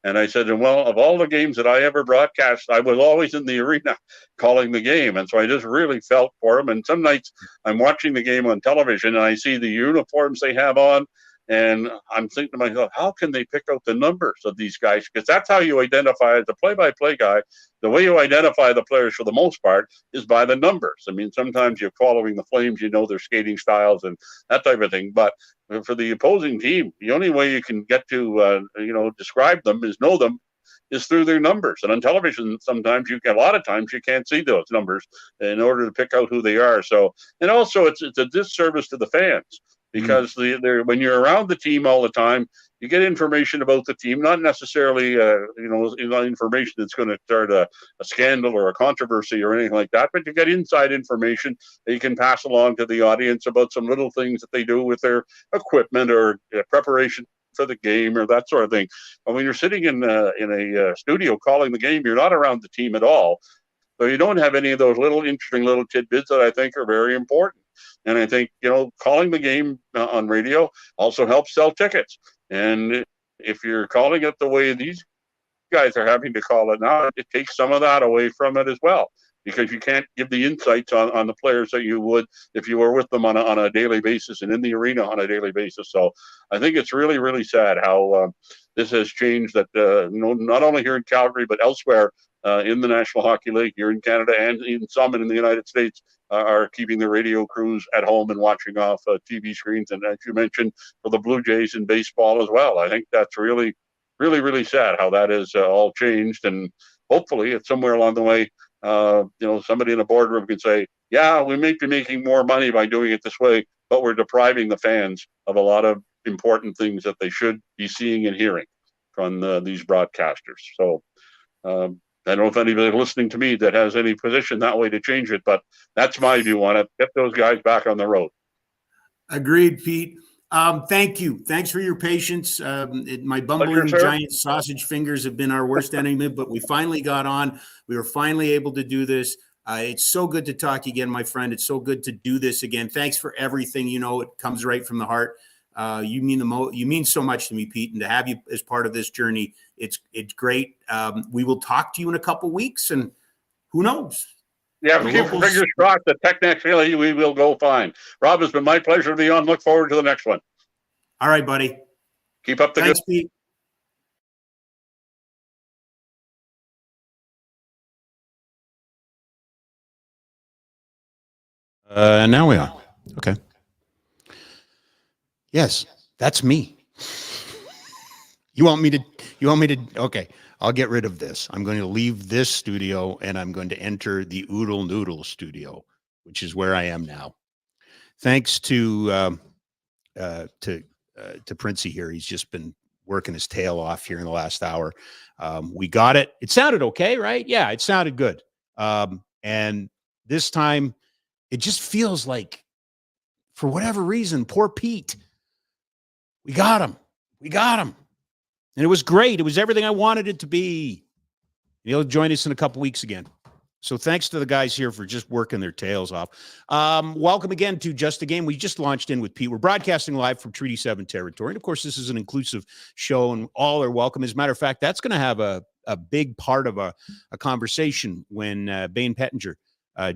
And I said, well, of all the games that I ever broadcast, I was always in the arena calling the game. And so I just really felt for him. And some nights I'm watching the game on television and I see the uniforms they have on. And I'm thinking to myself, how can they pick out the numbers of these guys? Because that's how you identify as a play-by-play guy. The way you identify the players for the most part is by the numbers. I mean, sometimes you're following the Flames, you know their skating styles and that type of thing. But for the opposing team, the only way you can get to, describe them is know them is through their numbers. And on television, sometimes a lot of times you can't see those numbers in order to pick out who they are. So, and also it's a disservice to the fans. Because when you're around the team all the time, you get information about the team, not necessarily, information that's going to start a scandal or a controversy or anything like that, but you get inside information that you can pass along to the audience about some little things that they do with their equipment or preparation for the game or that sort of thing. And when you're sitting in a studio calling the game, you're not around the team at all. So you don't have any of those interesting little tidbits that I think are very important. And I think, calling the game on radio also helps sell tickets. And if you're calling it the way these guys are having to call it now, it takes some of that away from it as well, because you can't give the insights on the players that you would if you were with them on a daily basis and in the arena on a daily basis. So I think it's really, really sad how this has changed that, not only here in Calgary, but elsewhere in the National Hockey League here in Canada and in some in the United States are keeping the radio crews at home and watching off TV screens. And as you mentioned, for the Blue Jays in baseball as well, I think that's really, really, really sad how that has all changed. And hopefully it's somewhere along the way, somebody in a boardroom can say, yeah, we may be making more money by doing it this way, but we're depriving the fans of a lot of important things that they should be seeing and hearing from these broadcasters. So I don't know if anybody listening to me that has any position that way to change it, but that's my view on it. Get those guys back on the road. Agreed, Pete. Thank you. Thanks for your patience. My bumbling giant sausage fingers have been our worst enemy, but we finally got on. We were finally able to do this. It's so good to talk again, my friend. It's so good to do this again. Thanks for everything. It comes right from the heart. You mean so much to me, Pete, and to have you as part of this journey, it's great. We will talk to you in a couple weeks, and who knows? Yeah, keep fingers crossed that technically we will go fine. Rob, it's been my pleasure to be on. Look forward to the next one. All right, buddy. Keep up the Thanks, Pete. Now we are. Okay. Yes, that's me. You want me to, okay, I'll get rid of this. I'm going to leave this studio and I'm going to enter the Oodle Noodle studio, which is where I am now. Thanks to Princey here. He's just been working his tail off here in the last hour. We got it. It sounded okay, right? Yeah, it sounded good. And this time it just feels like, for whatever reason, poor Pete, we got him. And it was great. It was everything I wanted it to be. He'll join us in a couple weeks again. So thanks to the guys here for just working their tails off. Welcome again to Just a Game. We just launched in with Pete. We're broadcasting live from Treaty 7 territory. And of course, this is an inclusive show and all are welcome. As a matter of fact, that's going to have a big part of a conversation when Bain Pettinger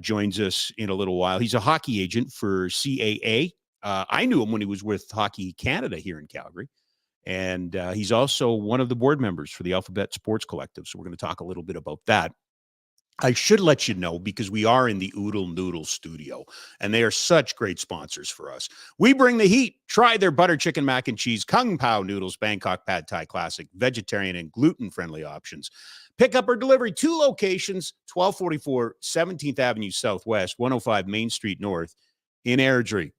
joins us in a little while. He's a hockey agent for CAA. I knew him when he was with Hockey Canada here in Calgary. And he's also one of the board members for the Alphabet Sports Collective. So we're going to talk a little bit about that. I should let you know, because we are in the Oodle Noodle studio, and they are such great sponsors for us. We bring the heat. Try their butter chicken mac and cheese, Kung Pao noodles, Bangkok Pad Thai Classic, vegetarian and gluten-friendly options. Pick up or delivery, 2 locations, 1244 17th Avenue Southwest, 105 Main Street North in Airdrie.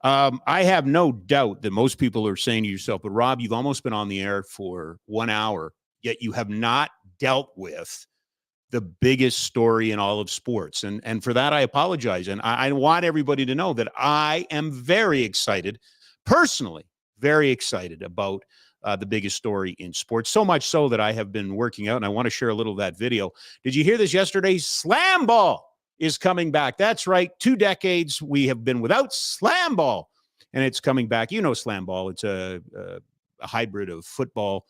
I have no doubt that most people are saying to yourself, but Rob, you've almost been on the air for 1 hour, yet you have not dealt with the biggest story in all of sports. And for that, I apologize. And I want everybody to know that I am very excited, personally, very excited about the biggest story in sports. So much so that I have been working out, and I want to share a little of that video. Did you hear this yesterday? Slam ball is coming back. That's right. 2 decades we have been without slam ball, and it's coming back. You know, slam ball. It's a hybrid of football,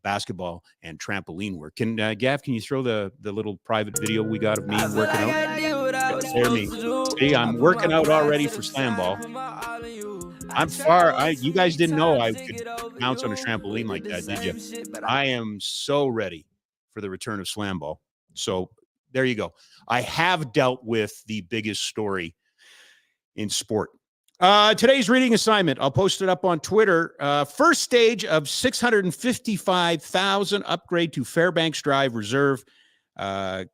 basketball, and trampoline work. Gav, can you throw the little private video we got of me working out? Hear me. See, I'm working out already for slam ball. I'm far. You guys didn't know I could bounce on a trampoline like that, did you? I am so ready for the return of slam ball. So there you go. I have dealt with the biggest story in sport. Today's reading assignment, I'll post it up on Twitter. First stage of 655,000 upgrade to Fairbanks Drive Reserve,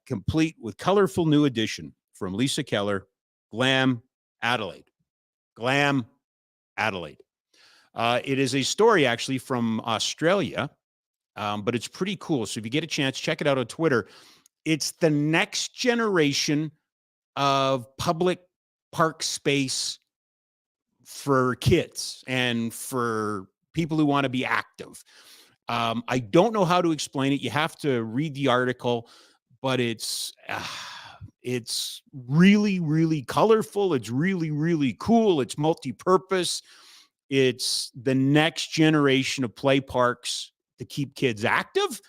complete with colorful new addition from Lisa Keller, Glam Adelaide. Glam Adelaide. It is a story actually from Australia, but it's pretty cool. So if you get a chance, check it out on Twitter. It's the next generation of public park space for kids and for people who want to be active. I don't know how to explain it. You have to read the article, but it's really, really colorful. It's really, really cool. It's multi-purpose. It's the next generation of play parks to keep kids active.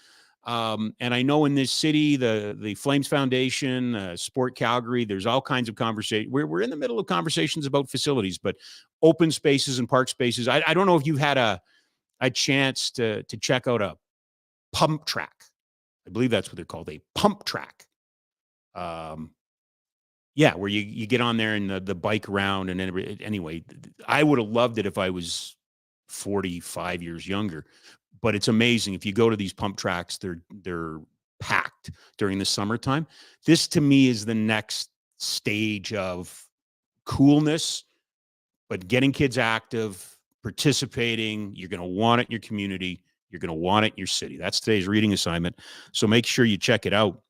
And I know in this city, the Flames Foundation, Sport Calgary, there's all kinds of conversation. We're in the middle of conversations about facilities, but open spaces and park spaces. I don't know if you've had a chance to check out a pump track. I believe that's what they're called, a pump track. Yeah, where you get on there and the bike around. And anyway, I would have loved it if I was 45 years younger. But it's amazing. If you go to these pump tracks, they're packed during the summertime. This to me is the next stage of coolness, but getting kids active, participating. You're going to want it in your community. You're going to want it in your city. That's today's reading assignment. So make sure you check it out.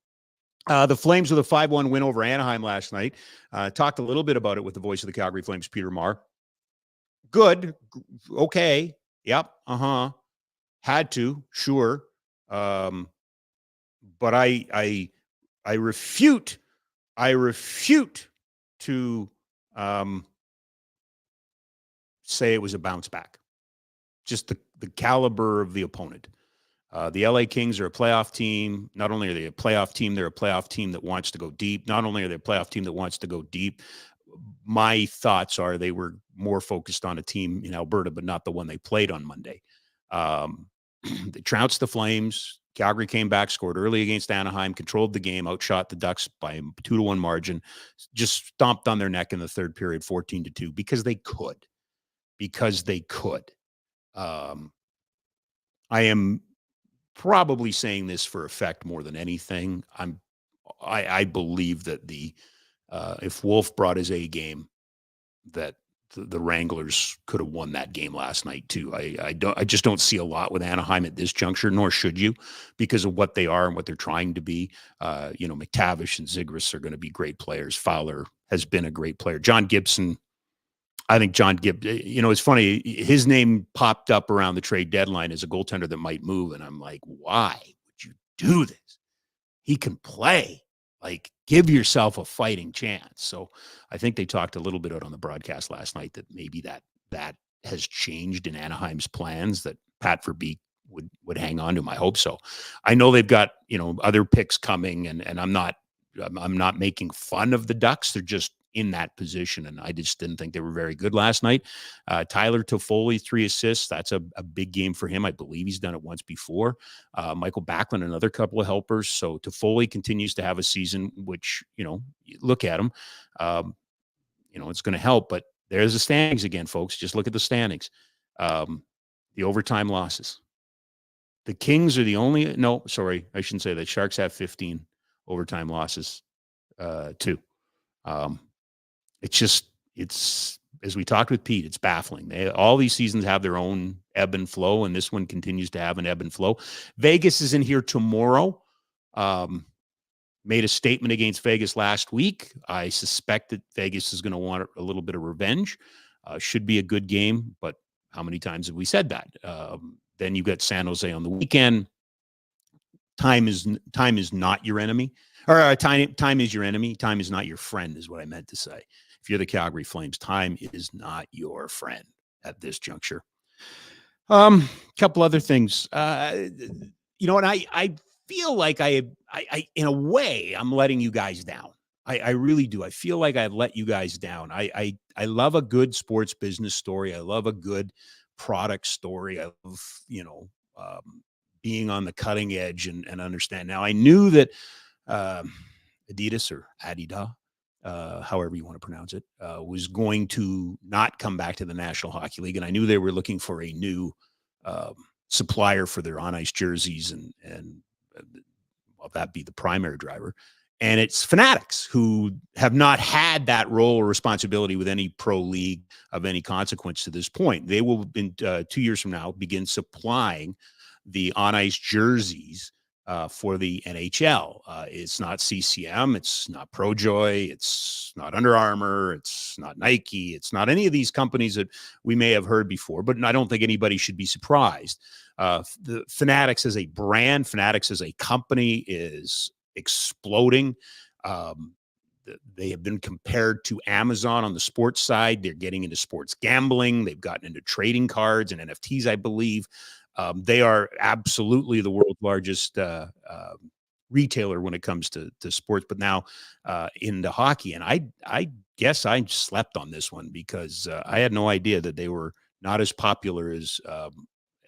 The Flames with a 5-1 win over Anaheim last night. Talked a little bit about it with the voice of the Calgary Flames, Peter Maher. Good. Okay. Yep. Had to, sure. But I refute to say it was a bounce back. Just the caliber of the opponent. The LA Kings are a playoff team. Not only are they a playoff team, they're a playoff team that wants to go deep. Not only are they a playoff team that wants to go deep, my thoughts are they were more focused on a team in Alberta, but not the one they played on Monday. They trounced the Flames. Calgary came back, scored early against Anaheim, controlled the game, outshot the Ducks by a 2-1 margin, just stomped on their neck in the third period, 14-2, because they could. I am probably saying this for effect more than anything. I believe that if Wolf brought his A game, that the Wranglers could have won that game last night too. I just don't see a lot with Anaheim at this juncture, nor should you, because of what they are and what they're trying to be. McTavish and Zegras are going to be great players. Fowler has been a great player. John Gibson, I think John Gibson, it's funny. His name popped up around the trade deadline as a goaltender that might move. And I'm like, why would you do this? He can play. Like, give yourself a fighting chance. So I think they talked a little bit out on the broadcast last night that maybe that has changed in Anaheim's plans, that Pat Verbeek would hang on to him. I hope so. I know they've got, other picks coming, and I'm not making fun of the Ducks. They're just in that position, and I just didn't think they were very good last night. Tyler Toffoli, 3 assists. That's a big game for him. I believe he's done it once before. Michael Backlund, another couple of helpers. So Toffoli continues to have a season, which, look at him. It's going to help, but there's the standings again, folks. Just look at the standings. The overtime losses. The Kings are the only, no, sorry, I shouldn't say that. Sharks have 15 overtime losses, too. It's as we talked with Pete, it's baffling. All these seasons have their own ebb and flow, and this one continues to have an ebb and flow. Vegas is in here tomorrow. Made a statement against Vegas last week. I suspect that Vegas is going to want a little bit of revenge. Should be a good game, but how many times have we said that? Then you got San Jose on the weekend. Time is not your enemy. Or time is your enemy. Time is not your friend, is what I meant to say. If you're the Calgary Flames, time is not your friend at this juncture. Couple other things. And I feel like I in a way, I'm letting you guys down. I really do. I feel like I've let you guys down. I love a good sports business story. I love a good product story. I love, being on the cutting edge and understand. Now, I knew that Adidas or Adidas, however you want to pronounce it, was going to not come back to the National Hockey League. And I knew they were looking for a new supplier for their on-ice jerseys and well, that be the primary driver. And it's Fanatics, who have not had that role or responsibility with any pro league of any consequence to this point. They will, in 2 years from now, begin supplying the on-ice jerseys for the NHL. It's not CCM, it's not ProJoy, it's not Under Armour, it's not Nike, it's not any of these companies that we may have heard before, but I don't think anybody should be surprised. The Fanatics as a brand, Fanatics as a company is exploding. They have been compared to Amazon on the sports side. They're getting into sports gambling. They've gotten into trading cards and NFTs, I believe. They are absolutely the world's largest retailer when it comes to sports, but now into hockey. And I guess I slept on this one because I had no idea that they were not as popular as,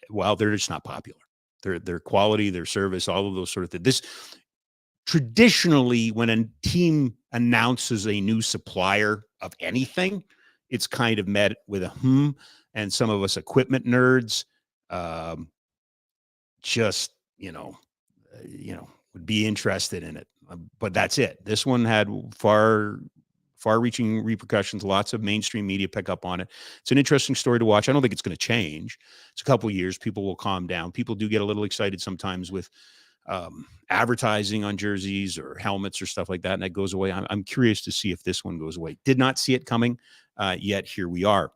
well, they're just not popular. Their quality, their service, all of those sort of things. This traditionally, when a team announces a new supplier of anything, it's kind of met with a and some of us equipment nerds just would be interested in it, but that's it. This one had far-reaching repercussions. Lots of mainstream media pick up on it. It's an interesting story to watch. I don't think it's going to change. It's a couple of years. People will calm down. People do get a little excited sometimes with advertising on jerseys or helmets or stuff like that, and that goes away. I'm curious to see if this one goes away. Did not see it coming, yet here we are.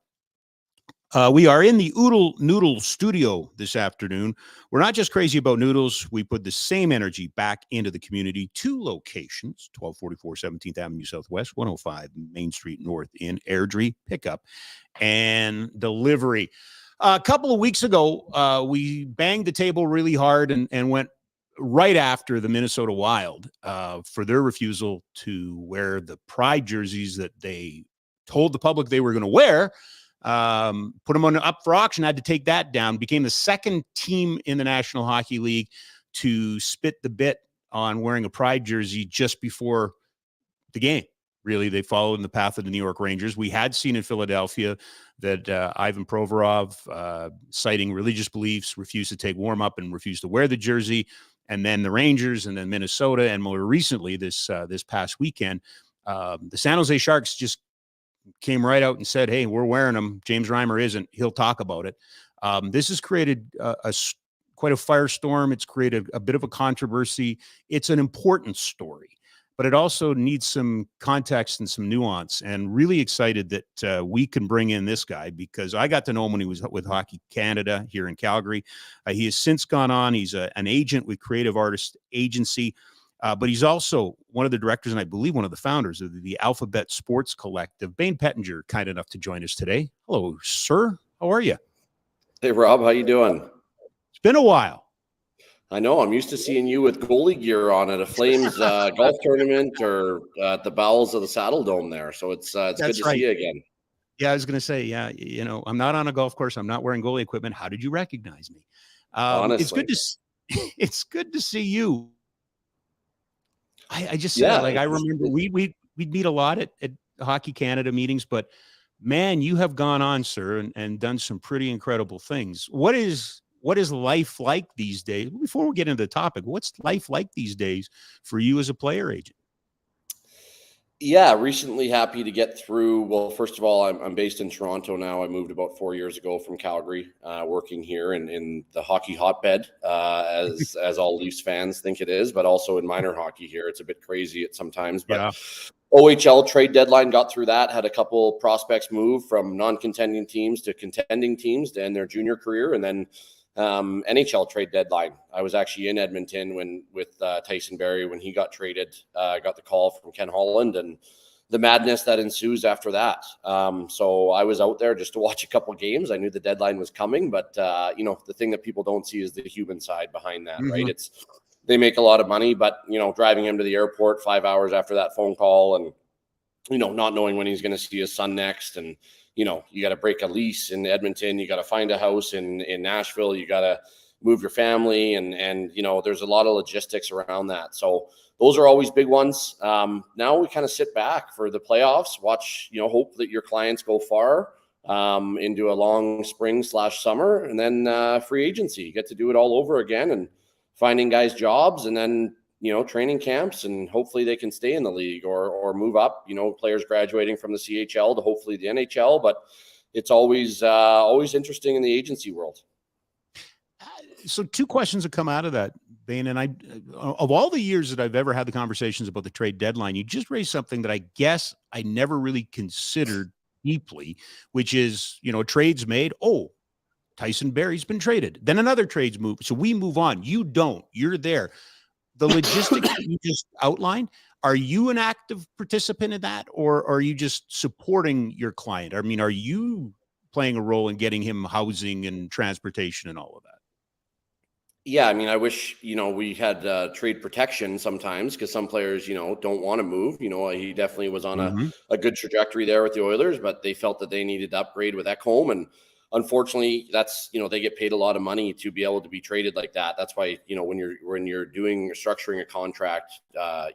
We are in the Oodle Noodle studio this afternoon. We're not just crazy about noodles. We put the same energy back into the community. 2 locations, 1244 17th Avenue Southwest, 105 Main Street North in Airdrie, pickup and delivery. A couple of weeks ago, we banged the table really hard and went right after the Minnesota Wild for their refusal to wear the Pride jerseys that they told the public they were going to wear. Put them up for auction, had to take that down, became the second team in the National Hockey League to spit the bit on wearing a Pride jersey just before the game. Really, they followed in the path of the New York Rangers. We had seen in Philadelphia that Ivan Provorov, citing religious beliefs, refused to take warm-up and refused to wear the jersey. And then the Rangers, and then Minnesota, and more recently this past weekend, the San Jose Sharks just came right out and said, "Hey, we're wearing them. James Reimer isn't. He'll talk about it." This has created quite a firestorm. It's created a bit of a controversy. It's an important story, but it also needs some context and some nuance. And really excited that we can bring in this guy, because I got to know him when he was with Hockey Canada here in Calgary. He has since gone on. He's an agent with Creative Artist Agency. But he's also one of the directors, and I believe one of the founders of the Alphabet Sports Collective. Bain Pettinger, kind enough to join us today. Hello, sir. How are you? Hey, Rob. How you doing? It's been a while. I know. I'm used to seeing you with goalie gear on at a Flames golf tournament or at the bowels of the Saddle Dome there. So it's good to see you again. Yeah, I was going to say, I'm not on a golf course. I'm not wearing goalie equipment. How did you recognize me? Honestly, it's good to see you. I just said, I remember we'd meet a lot at Hockey Canada meetings, but man, you have gone on, sir, and done some pretty incredible things. What is life like these days? Before we get into the topic, what's life like these days for you as a player agent? Yeah, recently happy to get through. Well, first of all, I'm based in Toronto now. I moved about 4 years ago from Calgary, working here in the hockey hotbed, as all Leafs fans think it is, but also in minor hockey here. It's a bit crazy at sometimes, but yeah. OHL trade deadline got through that, had a couple prospects move from non-contending teams to contending teams to end their junior career, and then NHL trade deadline. I was actually in Edmonton with Tyson Barrie when he got traded, got the call from Ken Holland and the madness that ensues after that. So I was out there just to watch a couple games. I knew the deadline was coming, but the thing that people don't see is the human side behind that, right? It's they make a lot of money, but, driving him to the airport 5 hours after that phone call and, not knowing when he's going to see his son next. And, you got to break a lease in Edmonton. You got to find a house in Nashville. You got to move your family. And, there's a lot of logistics around that. So those are always big ones. Now we kind of sit back for the playoffs, watch, hope that your clients go far into a long spring/summer, and then free agency. You get to do it all over again and finding guys jobs, and then, training camps, and hopefully they can stay in the league or move up, players graduating from the CHL to hopefully the NHL. But it's always interesting in the agency world. So 2 questions have come out of that, Bain. And of all the years that I've ever had the conversations about the trade deadline, you just raised something that I guess I never really considered deeply, which is, a trade's made. Oh, Tyson Barrie's been traded. Then another trade's moved. So we move on. You don't. You're there. The logistics that you just outlined, are you an active participant in that, or are you just supporting your client? I mean, are you playing a role in getting him housing and transportation and all of that? Yeah, I mean, I wish, we had trade protection sometimes, because some players, don't want to move. He definitely was on a good trajectory there with the Oilers, but they felt that they needed to upgrade with Ekholm. And unfortunately, that's, they get paid a lot of money to be able to be traded like that. That's why, when you're structuring a contract, a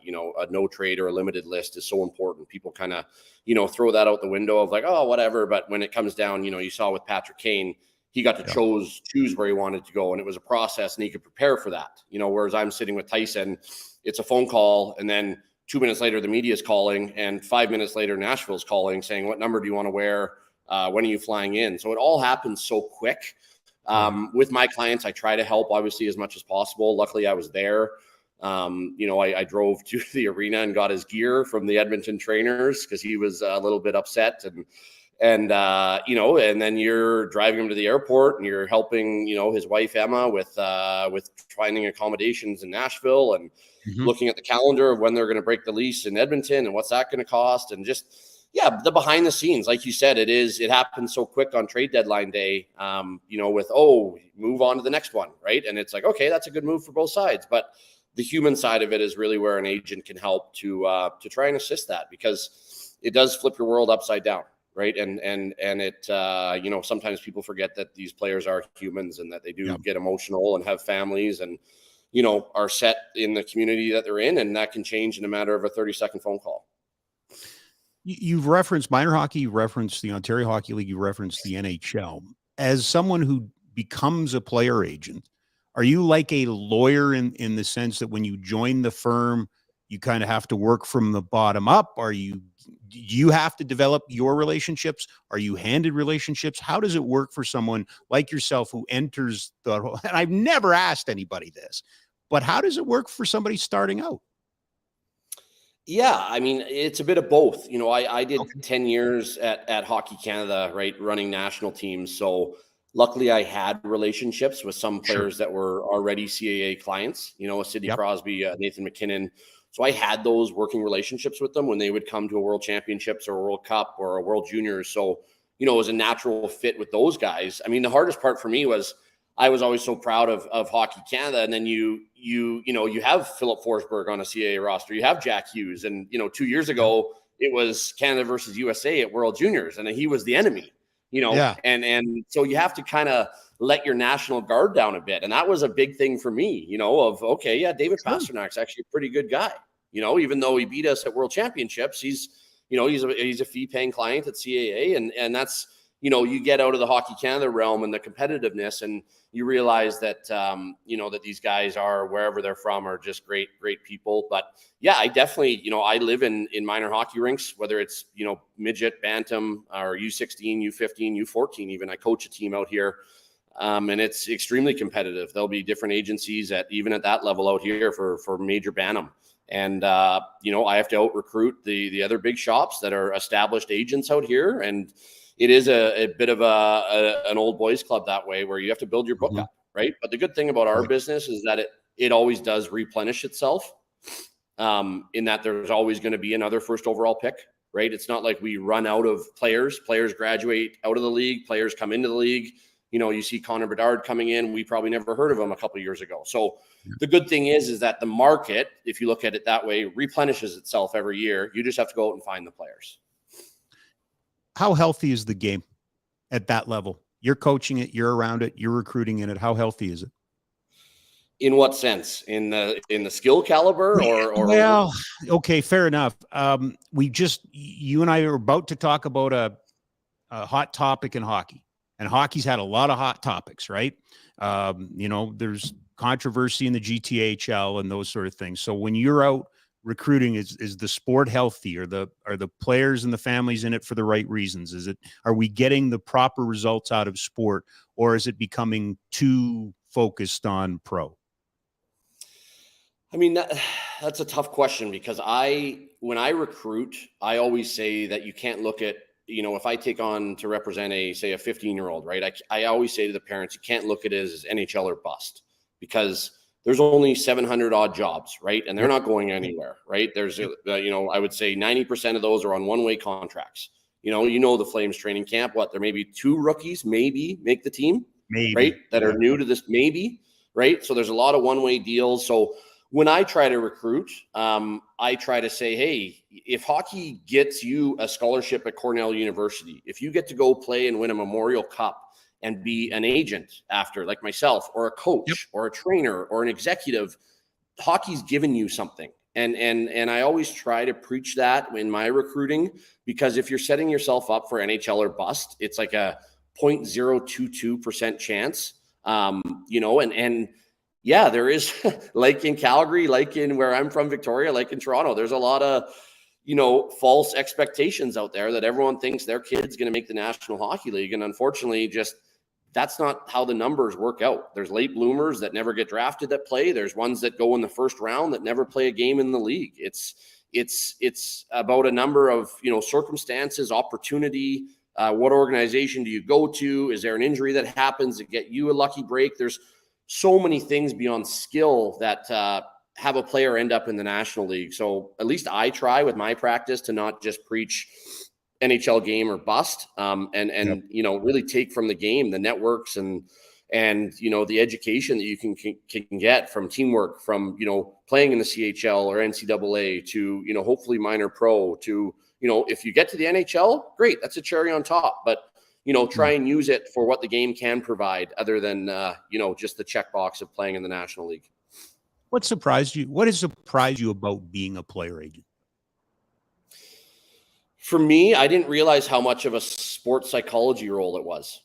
no trade or a limited list is so important. People kind of, throw that out the window of like, oh, whatever. But when it comes down, you saw with Patrick Kane, he got to choose where he wanted to go, and it was a process, and he could prepare for that. Whereas I'm sitting with Tyson, it's a phone call, and then 2 minutes later, the media is calling, and 5 minutes later, Nashville's calling saying, what number do you want to wear? When are you flying in? So it all happens so quick. With my clients, I try to help obviously as much as possible. Luckily, I was there. I drove to the arena and got his gear from the Edmonton trainers because he was a little bit upset, and then you're driving him to the airport, and you're helping, his wife Emma with finding accommodations in Nashville, and looking at the calendar of when they're going to break the lease in Edmonton and what's that going to cost, and just the behind the scenes, like you said, it happens so quick on trade deadline day. With move on to the next one, right? And it's like, okay, that's a good move for both sides, but the human side of it is really where an agent can help to try and assist that, because it does flip your world upside down. Right. And it, sometimes people forget that these players are humans, and that they do get emotional and have families, and, are set in the community that they're in. And that can change in a matter of a 30-second phone call. You've referenced minor hockey, you referenced the Ontario Hockey League, you referenced the NHL. As someone who becomes a player agent, are you like a lawyer in the sense that when you join the firm, you kind of have to work from the bottom up? Do you have to develop your relationships? Are you handed relationships? How does it work for someone like yourself who enters and I've never asked anybody this, but how does it work for somebody starting out? Yeah, I mean, it's a bit of both. I did 10 years at Hockey Canada, right, running national teams. So luckily I had relationships with some players that were already CAA clients, Sidney Crosby, Nathan McKinnon. So I had those working relationships with them when they would come to a World Championships or a World Cup or a World Juniors. So, it was a natural fit with those guys. I mean, the hardest part for me was I was always so proud of Hockey Canada. And then you have Philip Forsberg on a CAA roster. You have Jack Hughes. And, 2 years ago, it was Canada versus USA at World Juniors. And he was the enemy, and so you have to kind of let your national guard down a bit. And that was a big thing for me, David Pasternak's actually a pretty good guy, even though he beat us at World Championships, he's a fee paying client at CAA. And that's, you get out of the Hockey Canada realm and the competitiveness, and you realize that, that these guys are, wherever they're from, are just great people. But yeah, I definitely, I live in minor hockey rinks, whether it's, midget, bantam, or U16, U15, U14, even. I coach a team out here. And it's extremely competitive. There'll be different agencies even at that level out here for major bantam. And, I have to out recruit the other big shops that are established agents out here. And it is a bit of an old boys club that way, where you have to build your book up, right? But the good thing about our business is that it always does replenish itself, in that there's always going to be another first overall pick, right? It's not like we run out of players. Players graduate out of the league. Players come into the league. you see Connor Bedard coming in. We probably never heard of him a couple of years ago. So the good thing is that the market, if you look at it that way, replenishes itself every year. You just have to go out and find the players. How healthy is the game at that level? You're coaching it, you're around it, you're recruiting in it. How healthy is it? In what sense? In the skill caliber or well, okay, fair enough. You and I are about to talk about a hot topic in hockey, and hockey's had a lot of hot topics, right? There's controversy in the GTHL and those sort of things. So when you're out recruiting, is the sport healthy? Are the players and the families in it for the right reasons? Are we getting the proper results out of sport, or is it becoming too focused on pro? I mean, that's a tough question, because when I recruit, I always say that you can't look at, if I take on to represent a 15-year-old, right? I always say to the parents, you can't look at it as NHL or bust, because there's only 700 odd jobs, right? And they're not going anywhere, right? There's, I would say 90% of those are on one-way contracts. The Flames training camp, there may be 2 rookies, maybe make the team, right? That are new to this, maybe, right? So there's a lot of one-way deals. So when I try to recruit, I try to say, hey, if hockey gets you a scholarship at Cornell University, if you get to go play and win a Memorial Cup and be an agent after, like myself, or a coach or a trainer or an executive, hockey's given you something. And I always try to preach that in my recruiting, because if you're setting yourself up for NHL or bust, it's like a 0.022% chance, and yeah, there is, like in Calgary, like in where I'm from, Victoria, like in Toronto, there's a lot of, false expectations out there that everyone thinks their kid's going to make the National Hockey League. And unfortunately, that's not how the numbers work out. There's late bloomers that never get drafted that play. There's ones that go in the first round that never play a game in the league. It's about a number of, circumstances, opportunity. What organization do you go to? Is there an injury that happens to get you a lucky break? There's so many things beyond skill that have a player end up in the National League. So at least I try with my practice to not just preach NHL game or bust, and really take from the game the networks and the education that you can get from teamwork, from playing in the CHL or NCAA to hopefully minor pro to if you get to the NHL, great, that's a cherry on top, but try and use it for what the game can provide, other than, just the checkbox of playing in the National League. What surprised you? What has surprised you about being a player agent? For me, I didn't realize how much of a sports psychology role it was.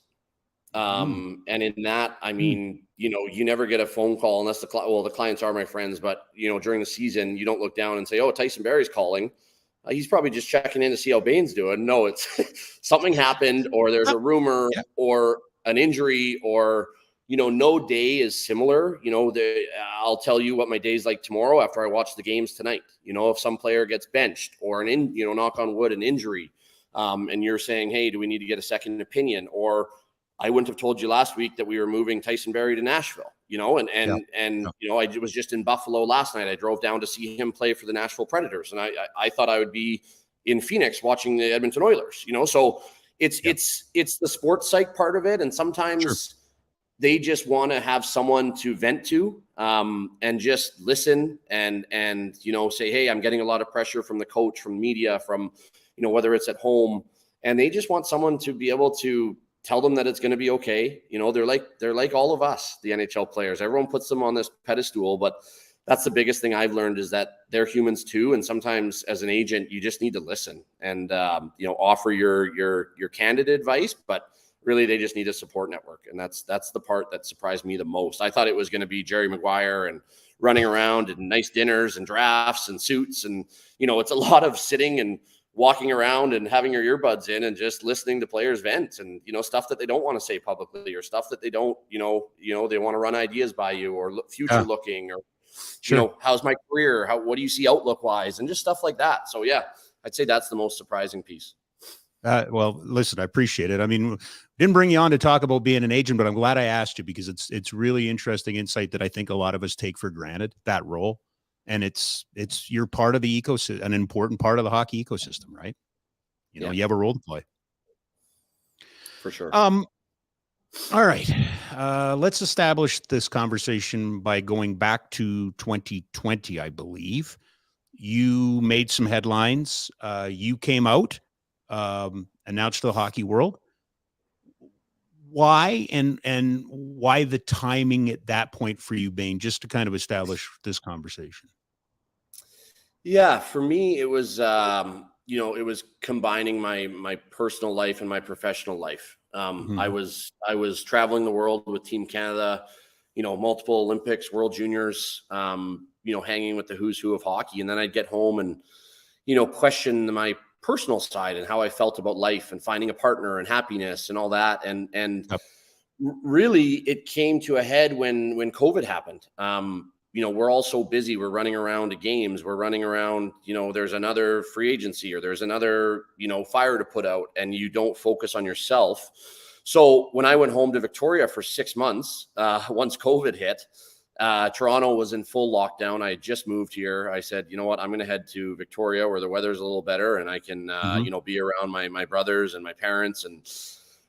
And in that, I mean, you never get a phone call unless the clients are my friends, but during the season, you don't look down and say, oh, Tyson Barrie's calling. He's probably just checking in to see how Bain's doing. No, it's something happened, or there's a rumor or an injury, or, no day is similar. I'll tell you what my day's like tomorrow after I watch the games tonight. If some player gets benched or knock on wood, an injury, and you're saying, hey, do we need to get a second opinion? Or I wouldn't have told you last week that we were moving Tyson Barrie to Nashville, I was just in Buffalo last night. I drove down to see him play for the Nashville Predators, and I thought I would be in Phoenix watching the Edmonton Oilers, so it's the sports psych part of it. And sometimes they just want to have someone to vent to, and just listen and say, hey, I'm getting a lot of pressure from the coach, from media, from, whether it's at home, and they just want someone to be able to tell them that it's going to be okay. They're like all of us, the NHL players. Everyone puts them on this pedestal, but that's the biggest thing I've learned, is that they're humans too. And sometimes as an agent, you just need to listen and, offer your candid advice, but really they just need a support network. And that's the part that surprised me the most. I thought it was going to be Jerry Maguire and running around and nice dinners and drafts and suits. And, it's a lot of sitting and walking around and having your earbuds in and just listening to players vent and, stuff that they don't want to say publicly, or stuff that they don't, they want to run ideas by you, or future looking, or, how's my career? What do you see outlook wise, and just stuff like that. So yeah, I'd say that's the most surprising piece. Well, listen, I appreciate it. I mean, didn't bring you on to talk about being an agent, but I'm glad I asked you, because it's really interesting insight that I think a lot of us take for granted, that role. And you're part of the ecosystem, an important part of the hockey ecosystem, right? You have a role to play. For sure. All right. Let's establish this conversation by going back to 2020, I believe. You made some headlines. You came out, announced to the hockey world. Why and why the timing at that point for you, Bain, just to kind of establish this conversation? Yeah, for me, it was it was combining my personal life and my professional life. I was traveling the world with Team Canada, multiple Olympics, World Juniors, hanging with the who's who of hockey, and then I'd get home and question my personal side and how I felt about life and finding a partner and happiness and all that, and Yep. really it came to a head when COVID happened. We're all so busy. We're running around to games. We're running around, there's another free agency or there's another, fire to put out, and you don't focus on yourself. So when I went home to Victoria for 6 months, once COVID hit, Toronto was in full lockdown. I had just moved here. I said, you know what, I'm going to head to Victoria where the weather's a little better and I can, be around my brothers and my parents. And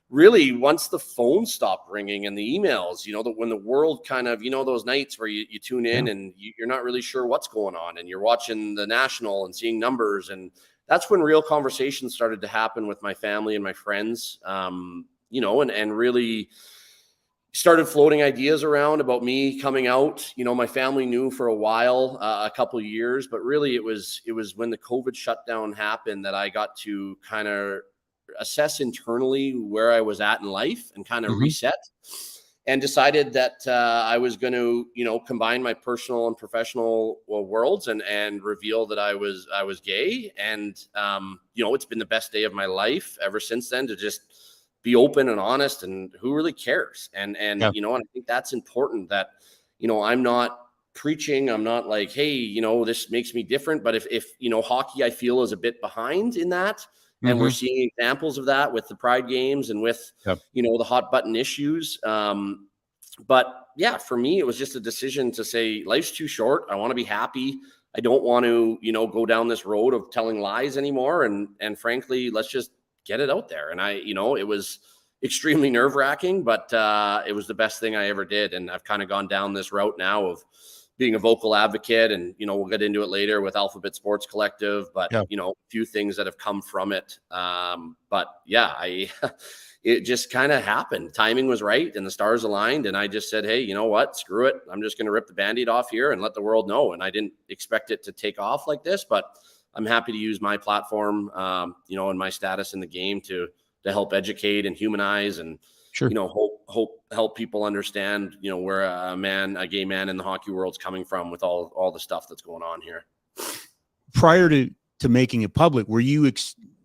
really, once the phone stopped ringing and the emails, when the world kind of, those nights where you tune in and you're not really sure what's going on and you're watching the national and seeing numbers. And that's when real conversations started to happen with my family and my friends, and really started floating ideas around about me coming out. My family knew for a while, a couple of years, but really it was when the COVID shutdown happened that I got to kind of assess internally where I was at in life and kind of reset, and decided that I was going to, combine my personal and professional worlds and reveal that I was gay. And, it's been the best day of my life ever since then, to just be open and honest, and who really cares. And and I think that's important, that, I'm not preaching. I'm not like, hey, this makes me different. But if hockey, I feel, is a bit behind in that. And we're seeing examples of that with the Pride games and with, the hot button issues. But yeah, for me, it was just a decision to say, life's too short. I want to be happy. I don't want to, go down this road of telling lies anymore. And frankly, let's just get it out there. And it was extremely nerve wracking, but it was the best thing I ever did. And I've kind of gone down this route now of being a vocal advocate, and, we'll get into it later with Alphabet Sports Collective, but, a few things that have come from it. But yeah, it just kind of happened. Timing was right and the stars aligned. And I just said, hey, you know what, screw it. I'm just going to rip the Band-Aid off here and let the world know. And I didn't expect it to take off like this, but I'm happy to use my platform, and my status in the game to help educate and humanize and, help people understand, where a gay man in the hockey world's coming from with all the stuff that's going on here. Prior to making it public, were you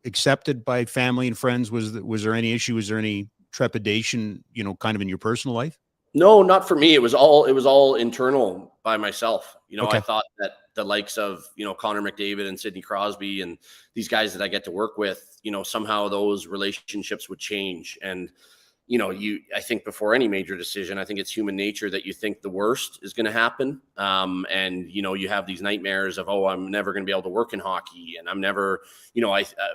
accepted by family and friends? Was there any issue? Was there any trepidation, kind of in your personal life? No, not for me. It was all internal by myself. I thought that the likes of, Connor McDavid and Sidney Crosby and these guys that I get to work with, somehow those relationships would change. And, I think before any major decision, I think it's human nature that you think the worst is going to happen. And, you have these nightmares of, oh, I'm never going to be able to work in hockey, and I'm never,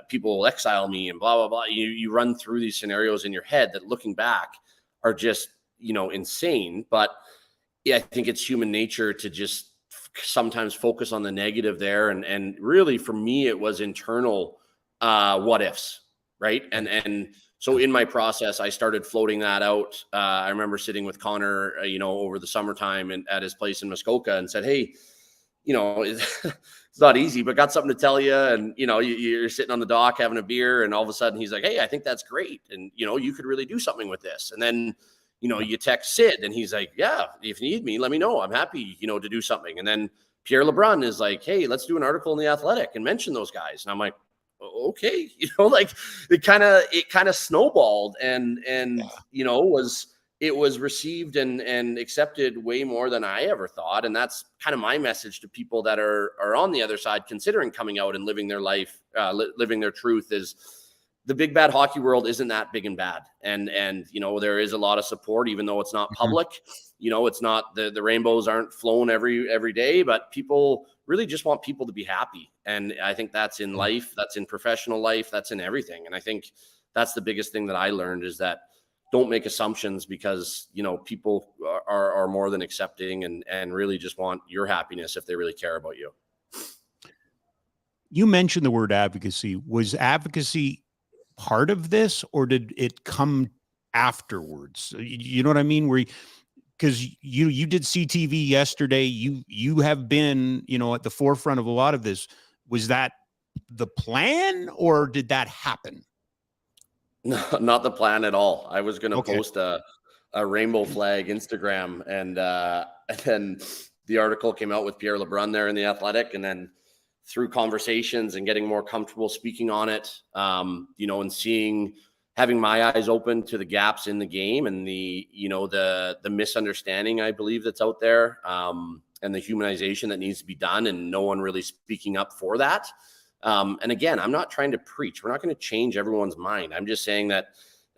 people will exile me and blah, blah, blah. You run through these scenarios in your head that, looking back, are just, insane. But yeah, I think it's human nature to just sometimes focus on the negative there. And really, for me, it was internal what ifs, right? And so in my process, I started floating that out. I remember sitting with Connor, over the summertime and at his place in Muskoka, and said, hey, it's not easy, but got something to tell you. And, you're sitting on the dock having a beer, and all of a sudden he's like, hey, I think that's great. And, you could really do something with this. And then, you text Sid, and he's like, yeah, if you need me, let me know. I'm happy, to do something. And then Pierre LeBrun is like, hey, let's do an article in The Athletic and mention those guys. And I'm like, okay, it kind of snowballed, and it was received and accepted way more than I ever thought. And that's kind of my message to people that are on the other side, considering coming out and living their life, living their truth, is the big bad hockey world isn't that big and bad. And there is a lot of support, even though it's not public. It's not the rainbows aren't flown every day, but people really just want people to be happy. And I think that's in life, that's in professional life, that's in everything. And I think that's the biggest thing that I learned, is that don't make assumptions, because, you know, people are more than accepting and really just want your happiness if they really care about you. You mentioned the word advocacy. Was advocacy part of this, or did it come afterwards? You know what I mean? Because you did CTV yesterday. You have been, you know, at the forefront of a lot of this. Was that the plan, or did that happen? No, not the plan at all. I was going to post a rainbow flag Instagram, and then the article came out with Pierre LeBrun there in The Athletic, and then through conversations and getting more comfortable speaking on it, you know, and having my eyes open to the gaps in the game and the misunderstanding, I believe, that's out there, and the humanization that needs to be done, and no one really speaking up for that. And again, I'm not trying to preach. We're not going to change everyone's mind. I'm just saying that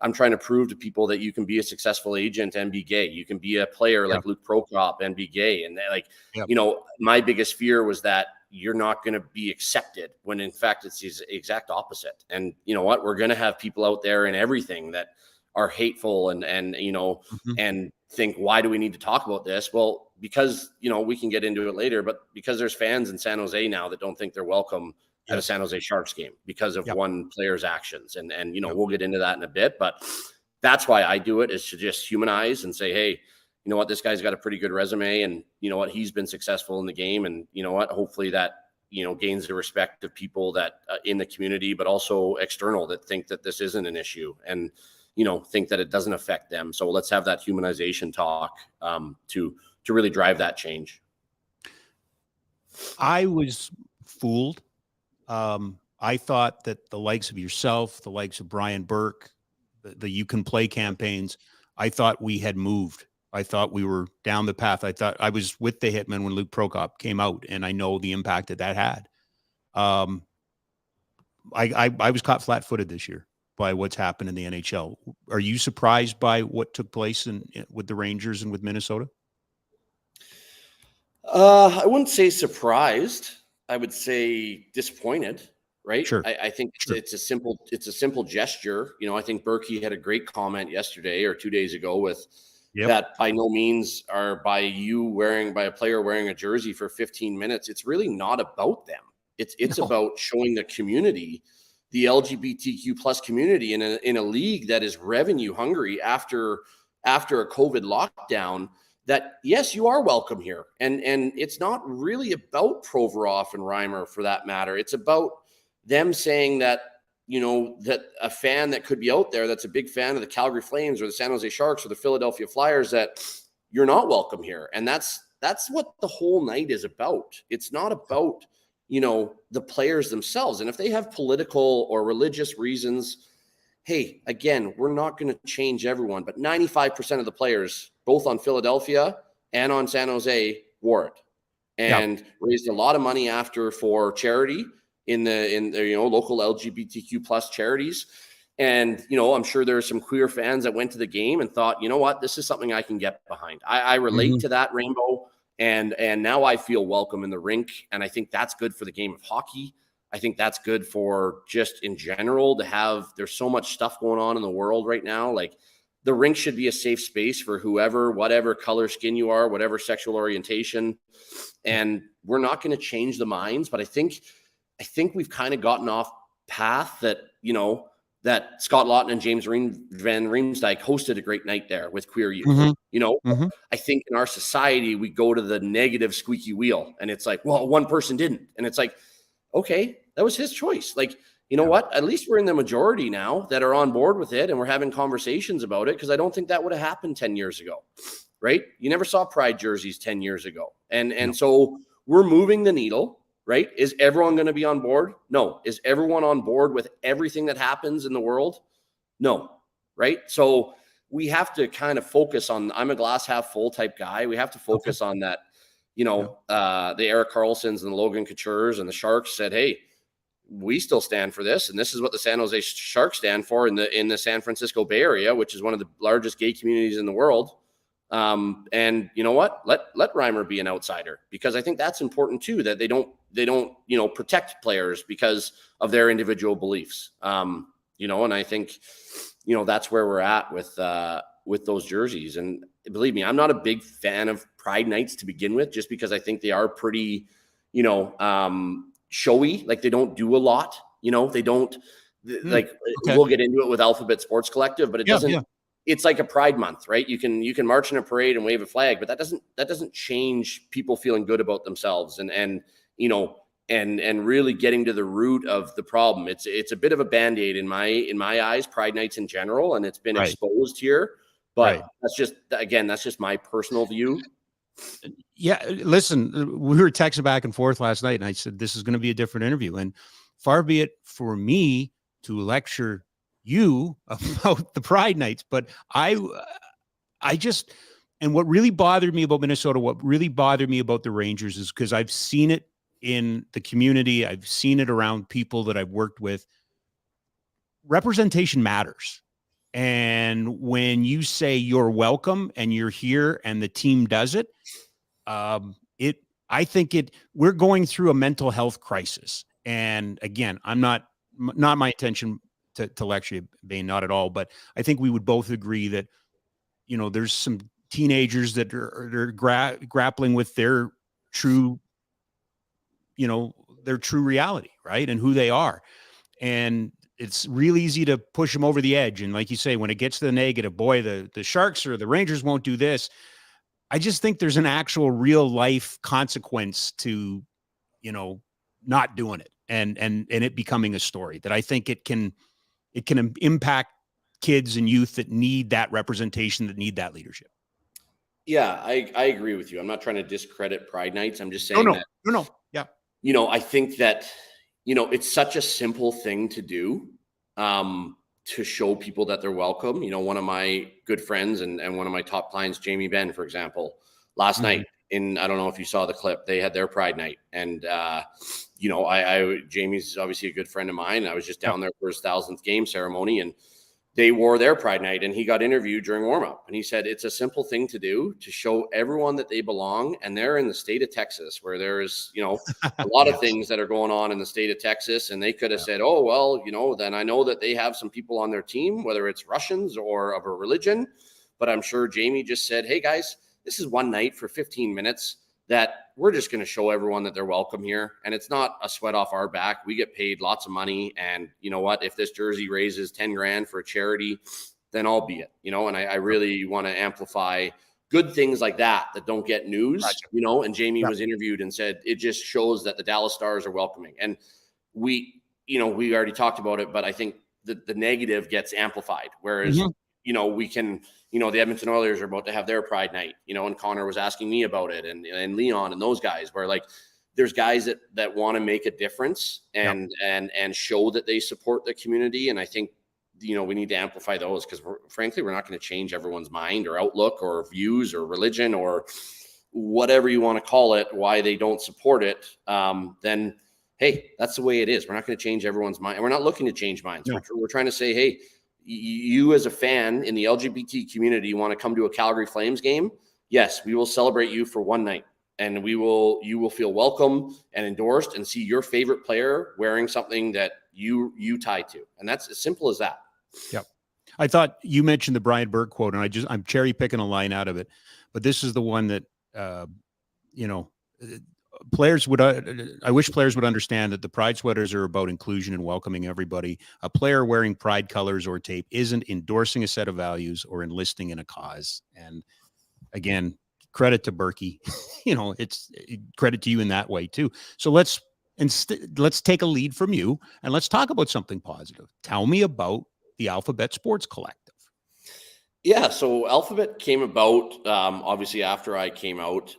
I'm trying to prove to people that you can be a successful agent and be gay. You can be a player like Luke Prokop and be gay. And you know, my biggest fear was that you're not going to be accepted, when in fact it's the exact opposite. And you know what? We're going to have people out there and everything that are hateful and you know, and think, why do we need to talk about this? Well, because, you know, we can get into it later, but because there's fans in San Jose now that don't think they're welcome at a San Jose Sharks game because of one player's actions. And you know, we'll get into that in a bit, but that's why I do it, is to just humanize and say, hey, you know what, this guy's got a pretty good resume, and you know what, he's been successful in the game, and you know what, hopefully that, you know, gains the respect of people that in the community, but also external, that think that this isn't an issue and, you know, think that it doesn't affect them. So let's have that humanization talk to really drive that change. I was fooled. I thought that the likes of yourself, the likes of Brian Burke, the You Can Play campaigns, I thought we had moved. I thought we were down the path. I thought I was with the Hitman when Luke Prokop came out, and I know the impact that had. I was caught flat-footed this year by what's happened in the NHL. Are you surprised by what took place with the Rangers and with Minnesota? I wouldn't say surprised. I would say disappointed, right? Sure. I think it's a simple gesture. You know, I think Berkey had a great comment yesterday or 2 days ago with that by no means are by a player wearing a jersey for 15 minutes. It's really not about them. It's about showing the community, the LGBTQ plus community in a league that is revenue hungry after a COVID lockdown, that yes, you are welcome here. And it's not really about Provorov and Reimer for that matter. It's about them saying that, you know, that a fan that could be out there that's a big fan of the Calgary Flames or the San Jose Sharks or the Philadelphia Flyers, that you're not welcome here. And that's what the whole night is about. It's not about, you know, the players themselves. And if they have political or religious reasons, hey, again, we're not going to change everyone, but 95% of the players, both on Philadelphia and on San Jose, wore it and raised a lot of money after for charity in the you know, local LGBTQ plus charities. And, you know, I'm sure there are some queer fans that went to the game and thought, you know what, this is something I can get behind. I relate to that rainbow, and now I feel welcome in the rink. And I think that's good for the game of hockey. I think that's good for just in general to have, there's so much stuff going on in the world right now. Like, the rink should be a safe space for whoever, whatever color skin you are, whatever sexual orientation. And we're not going to change the minds, but I think we've kind of gotten off path that, you know, that Scott Laughton and James Van Riemsdyk hosted a great night there with queer youth. You know, I think in our society, we go to the negative squeaky wheel, and it's like, well, one person didn't. And it's like, okay, that was his choice. Like, you know what? At least we're in the majority now that are on board with it, and we're having conversations about it, because I don't think that would have happened 10 years ago, right? You never saw pride jerseys 10 years ago. And so we're moving the needle, right? Is everyone going to be on board? No. Is everyone on board with everything that happens in the world? No, right? So we have to kind of focus on, I'm a glass half full type guy. We have to focus on that, you know, the Erik Karlssons and the Logan Coutures and the Sharks said, hey, we still stand for this, and this is what the San Jose Sharks stand for in the San Francisco Bay Area, which is one of the largest gay communities in the world. And you know what? Let Reimer be an outsider, because I think that's important too, that they don't, you know, protect players because of their individual beliefs. You know, and I think that's where we're at with those jerseys. And believe me, I'm not a big fan of Pride Nights to begin with, just because I think they are pretty, showy. Like, they don't do a lot, they don't okay. We'll get into it with Alphabet Sports Collective, but it doesn't, it's like a Pride Month, right? You can march in a parade and wave a flag, but that doesn't change people feeling good about themselves and really getting to the root of the problem. It's a bit of a Band-Aid in my eyes, Pride Nights in general, and it's been exposed here. But that's just my personal view. Yeah, listen, we were texting back and forth last night, and I said this is going to be a different interview, and far be it for me to lecture you about the Pride Nights, but I just, and what really bothered me about Minnesota, what really bothered me about the Rangers is because I've seen it in the community, I've seen it around people that I've worked with. Representation matters. And when you say you're welcome and you're here and the team does it, we're going through a mental health crisis. And again, not my intention to lecture you, Bain, not at all. But I think we would both agree that, there's some teenagers that are grappling with their true reality, right? And who they are. And it's real easy to push them over the edge. And like you say, when it gets to the negative, boy, the Sharks or the Rangers won't do this. I just think there's an actual real life consequence to, not doing it and it becoming a story that I think it can impact kids and youth that need that representation, that need that leadership. Yeah, I agree with you. I'm not trying to discredit Pride Nights. I'm just saying No. Yeah. I think that, it's such a simple thing to do, to show people that they're welcome. One of my good friends and one of my top clients, Jamie Benn, for example, last night I don't know if you saw the clip, they had their Pride Night. And, Jamie's obviously a good friend of mine. I was just down there for his 1000th game ceremony, and they wore their Pride Night, and he got interviewed during warm-up, and he said it's a simple thing to do to show everyone that they belong. And they're in the state of Texas, where there's a lot of things that are going on in the state of Texas, and they could have said, oh well, then I know that they have some people on their team, whether it's Russians or of a religion. But I'm sure Jamie just said, hey guys, this is one night for 15 minutes that we're just going to show everyone that they're welcome here. And it's not a sweat off our back. We get paid lots of money. And you know what, if this jersey raises 10 grand for a charity, then I'll be it, and I really want to amplify good things like that don't get news, and Jamie was interviewed and said, it just shows that the Dallas Stars are welcoming. And we already talked about it, but I think the negative gets amplified. Whereas, we can, the Edmonton Oilers are about to have their Pride Night, and Connor was asking me about it, and Leon and those guys, where like there's guys that want to make a difference and show that they support the community. And I think, we need to amplify those, because frankly, we're not going to change everyone's mind or outlook or views or religion or whatever you want to call it, why they don't support it. Then, hey, that's the way it is. We're not going to change everyone's mind. And we're not looking to change minds. No. We're trying to say, hey, you as a fan in the LGBT community want to come to a Calgary Flames game? Yes, we will celebrate you for one night, and you will feel welcome and endorsed and see your favorite player wearing something that you tie to. And that's as simple as that. Yep. I thought you mentioned the Brian Burke quote, and I'm cherry picking a line out of it, but this is the one that, players would, I wish players would understand that the Pride sweaters are about inclusion and welcoming everybody. A player wearing Pride colors or tape isn't endorsing a set of values or enlisting in a cause. And again, credit to Berkey, it's credit to you in that way too. So let's take a lead from you and let's talk about something positive. Tell me about the Alphabet Sports Collective. Yeah. So Alphabet came about, obviously after I came out.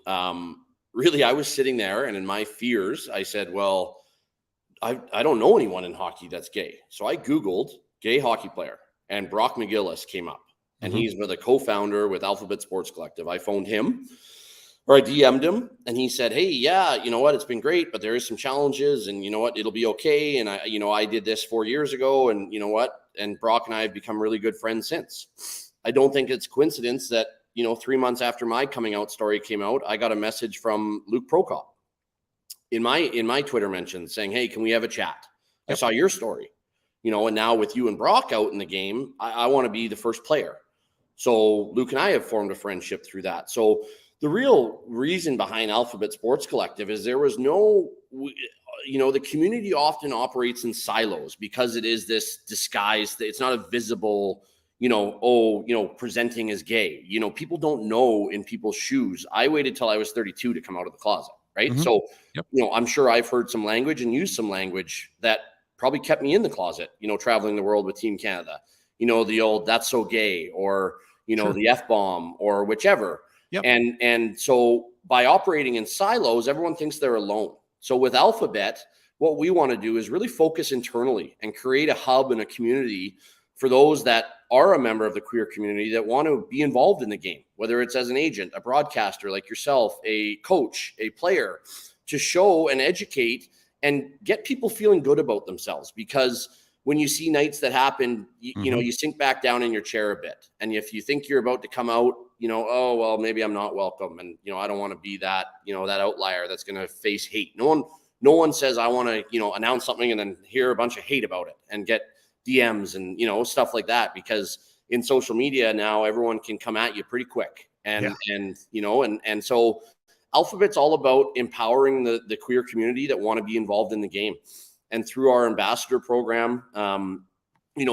Really, I was sitting there, and in my fears, I said, well, I don't know anyone in hockey that's gay. So I Googled gay hockey player, and Brock McGillis came up. And he's the co-founder with Alphabet Sports Collective. I phoned him, or I DM'd him, and he said, hey, yeah, you know what? It's been great, but there is some challenges, and you know what? It'll be okay. And I did this 4 years ago, and you know what? And Brock and I have become really good friends since. I don't think it's coincidence that 3 months after my coming out story came out, I got a message from Luke Prokop in my Twitter mentions saying, hey, can we have a chat? Yep. I saw your story. and now with you and Brock out in the game, I want to be the first player. So Luke and I have formed a friendship through that. So the real reason behind Alphabet Sports Collective is there was no, the community often operates in silos because it is this disguise. It's not a visible, presenting as gay. People don't know in people's shoes. I waited till I was 32 to come out of the closet, right? Mm-hmm. So, I'm sure I've heard some language and used some language that probably kept me in the closet, traveling the world with Team Canada. The old "that's so gay" or the F-bomb or whichever. Yep. And so by operating in silos, everyone thinks they're alone. So with Alphabet, what we want to do is really focus internally and create a hub and a community for those that are a member of the queer community that want to be involved in the game, whether it's as an agent, a broadcaster like yourself, a coach, a player, to show and educate and get people feeling good about themselves. Because when you see nights that happen, you sink back down in your chair a bit. And if you think you're about to come out, oh, well, maybe I'm not welcome. And, I don't want to be that, that outlier that's going to face hate. No one says I want to, announce something and then hear a bunch of hate about it and get DMs and, stuff like that. Because in social media now, everyone can come at you pretty quick. And so Alphabet's all about empowering the queer community that want to be involved in the game. And through our ambassador program,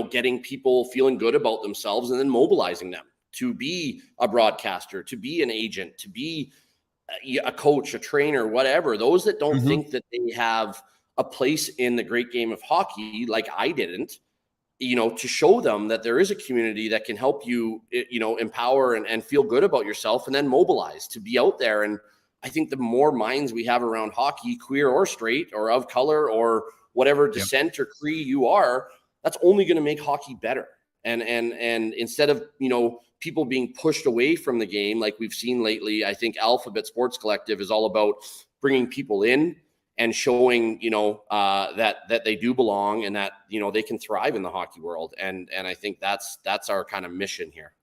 getting people feeling good about themselves and then mobilizing them to be a broadcaster, to be an agent, to be a coach, a trainer, whatever. Those that don't think that they have a place in the great game of hockey, like I didn't, to show them that there is a community that can help you, empower and feel good about yourself and then mobilize to be out there. And I think the more minds we have around hockey, queer or straight or of color or whatever descent or creed you are, that's only going to make hockey better. And instead of, people being pushed away from the game, like we've seen lately, I think Alphabet Sports Collective is all about bringing people in and showing, that they do belong and that, they can thrive in the hockey world. And I think that's our kind of mission here.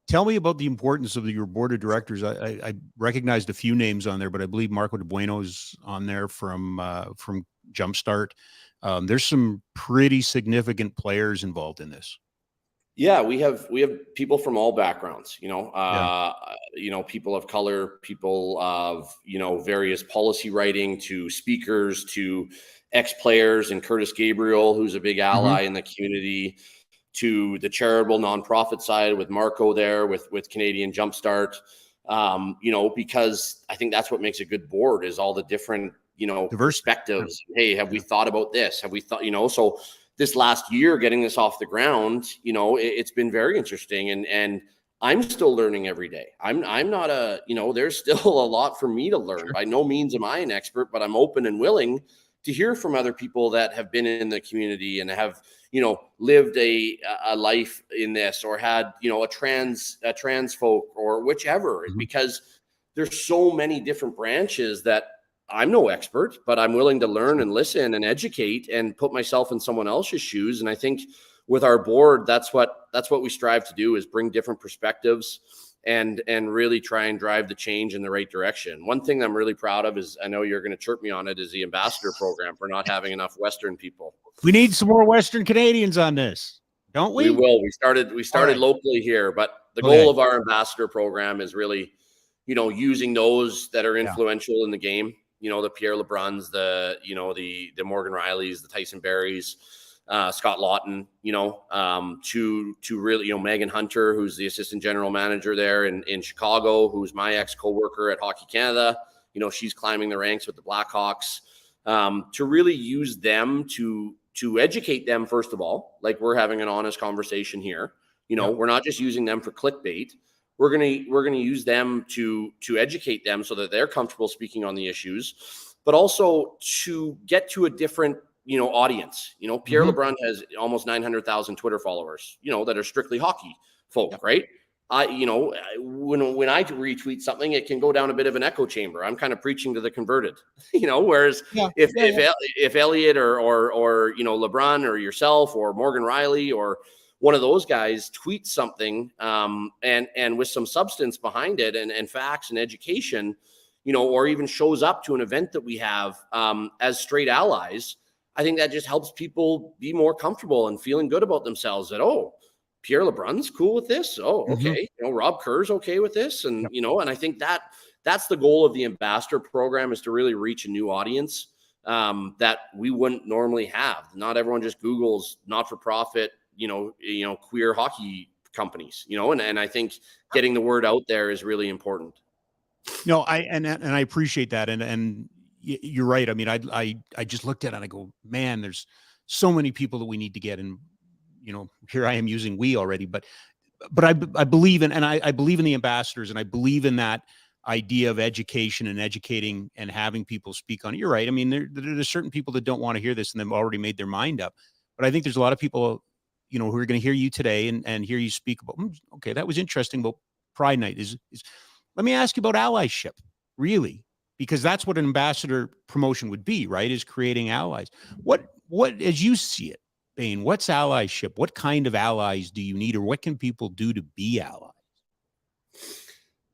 Tell me about the importance of your board of directors. I recognized a few names on there, but I believe Marco De Bueno's on there from Jumpstart. There's some pretty significant players involved in this. Yeah, we have people from all backgrounds, people of color, people of, various policy writing, to speakers, to ex-players, and Curtis Gabriel, who's a big ally in the community, to the charitable nonprofit side with Marco there with Canadian Jumpstart, because I think that's what makes a good board is all the different, perspectives. Hey, have we thought about this? Have we thought, so this last year, getting this off the ground, it's been very interesting and I'm still learning every day. I'm not there's still a lot for me to learn. Sure. By no means am I an expert, but I'm open and willing to hear from other people that have been in the community and have, lived a life in this or had, a trans folk or whichever, because there's so many different branches that I'm no expert, but I'm willing to learn and listen and educate and put myself in someone else's shoes. And I think with our board, that's what we strive to do, is bring different perspectives and really try and drive the change in the right direction. One thing I'm really proud of is, I know you're going to chirp me on it, is the ambassador program for not having enough Western people. We need some more Western Canadians on this, don't we? We will. We started locally here, but the goal of our ambassador program is really, using those that are influential in the game. The Pierre LeBruns, the Morgan Rileys, the Tyson Berries, Scott Lawton, to really, Megan Hunter, who's the assistant general manager there in Chicago, who's my ex-coworker at Hockey Canada. She's climbing the ranks with the Blackhawks, to really use them to educate them, first of all, like we're having an honest conversation here. We're not just using them for clickbait. We're gonna use them to educate them so that they're comfortable speaking on the issues, but also to get to a different audience. Pierre LeBrun has almost 900,000 Twitter followers, that are strictly hockey folk, right? When I retweet something, it can go down a bit of an echo chamber. I'm kind of preaching to the converted, whereas if Elliot or LeBrun or yourself or Morgan Riley or one of those guys tweets something and with some substance behind it and facts and education, or even shows up to an event that we have as straight allies, I think that just helps people be more comfortable and feeling good about themselves that, oh, Pierre LeBrun's cool with this. Oh, okay. Rob Kerr's okay with this. And, and I think that's the goal of the ambassador program, is to really reach a new audience that we wouldn't normally have. Not everyone just Googles not-for-profit, queer hockey companies, and I think getting the word out there is really important. No, I appreciate that. And you're right. I mean, I just looked at it and I go, man, there's so many people that we need to get in. Here I am using we already, but I believe in, and I believe in the ambassadors, and I believe in that idea of education and educating and having people speak on it. You're right. I mean, there's certain people that don't want to hear this and they've already made their mind up, but I think there's a lot of people, who are going to hear you today and hear you speak about, okay, that was interesting about Pride Night. Is let me ask you about allyship, really, because that's what an ambassador promotion would be, right? Is creating allies. What, as you see it, Bain, what's allyship? What kind of allies do you need, or what can people do to be allies?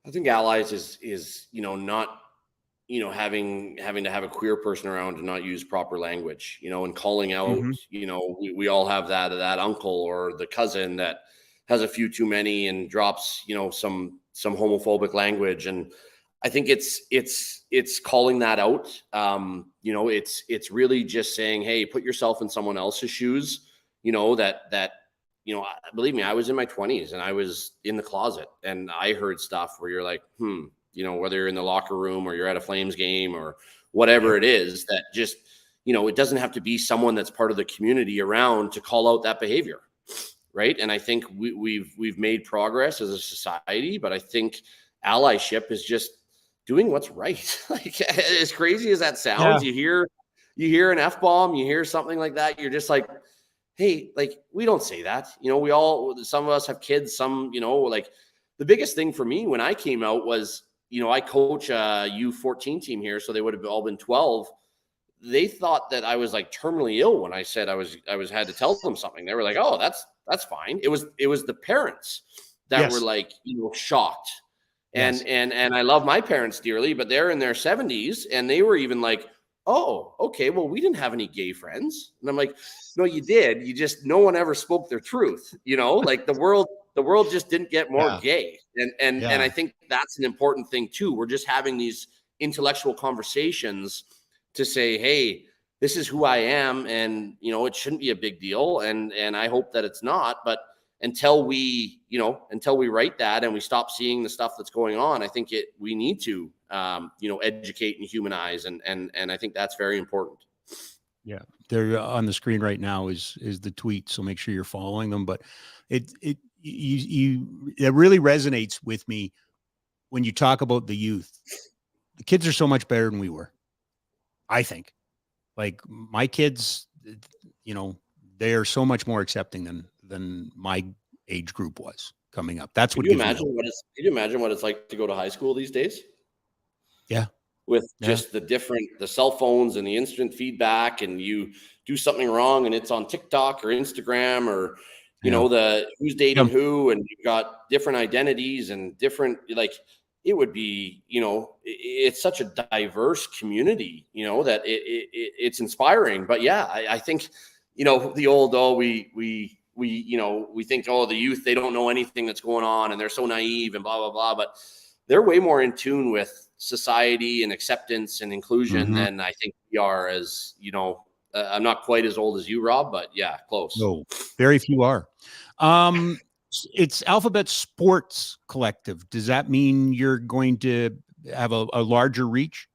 I think allies is not having to have a queer person around and not use proper language, and calling out. We all have that uncle or the cousin that has a few too many and drops some homophobic language, and I think it's calling that out. It's really just saying, hey, put yourself in someone else's shoes. Believe me, I was in my 20s and I was in the closet and I heard stuff where you're like, whether you're in the locker room or you're at a Flames game or whatever it is, that just, it doesn't have to be someone that's part of the community around to call out that behavior. Right. And I think we've made progress as a society, but I think allyship is just doing what's right. Like, as crazy as that sounds, you hear an F-bomb, you hear something like that, you're just like, hey, like, we don't say that. Some of us have kids, some, like, the biggest thing for me when I came out was, I coach a U14 team here, so they would have all been 12. They thought that I was like terminally ill when I said I was had to tell them something. They were like, oh, that's fine. It was the parents that were like, shocked. And I love my parents dearly, but they're in their 70s and they were even like, oh, okay, well, we didn't have any gay friends. And I'm like, no, you did. You just, no one ever spoke their truth. Like the world just didn't get more gay. And I think that's an important thing too. We're just having these intellectual conversations to say, hey, this is who I am. And, it shouldn't be a big deal. And I hope that it's not, but until we write that and we stop seeing the stuff that's going on, I think we need to, educate and humanize. And I think that's very important. Yeah. They're on the screen right now is the tweet. So make sure you're following them, but it really resonates with me when you talk about the youth. The kids are so much better than we were. I think, like, my kids, they are so much more accepting than my age group was coming up. That's what. Can you imagine what it's like to go to high school these days? Yeah. With just the cell phones and the instant feedback, and you do something wrong and it's on TikTok or Instagram or, the who's dating who, and you've got different identities and different, like, it would be, it's such a diverse community, that it's inspiring. But I think, the old, we think, the youth, they don't know anything that's going on and they're so naive and blah, blah, blah. But they're way more in tune with society and acceptance and inclusion than I think we are as, I'm not quite as old as you, Rob, but yeah, close. No, very few are. It's Alphabet Sports Collective. Does that mean you're going to have a larger reach?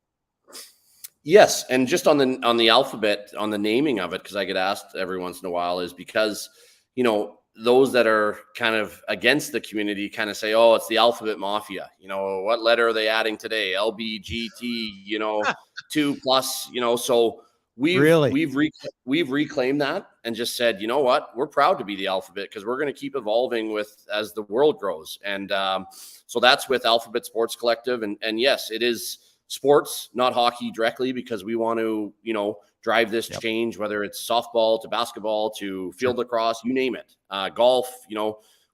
Yes. And just on the alphabet, on the naming of it, because I get asked every once in a while, is because, those that are kind of against the community kind of say, oh, it's the alphabet mafia. What letter are they adding today? LBGT, 2+, so we've reclaimed that and just said, you know what, we're proud to be the alphabet because we're going to keep evolving as the world grows. And so that's with Alphabet Sports Collective. And yes, it is sports, not hockey directly, because we want to, drive this change, whether it's softball to basketball to field lacrosse, you name it, golf.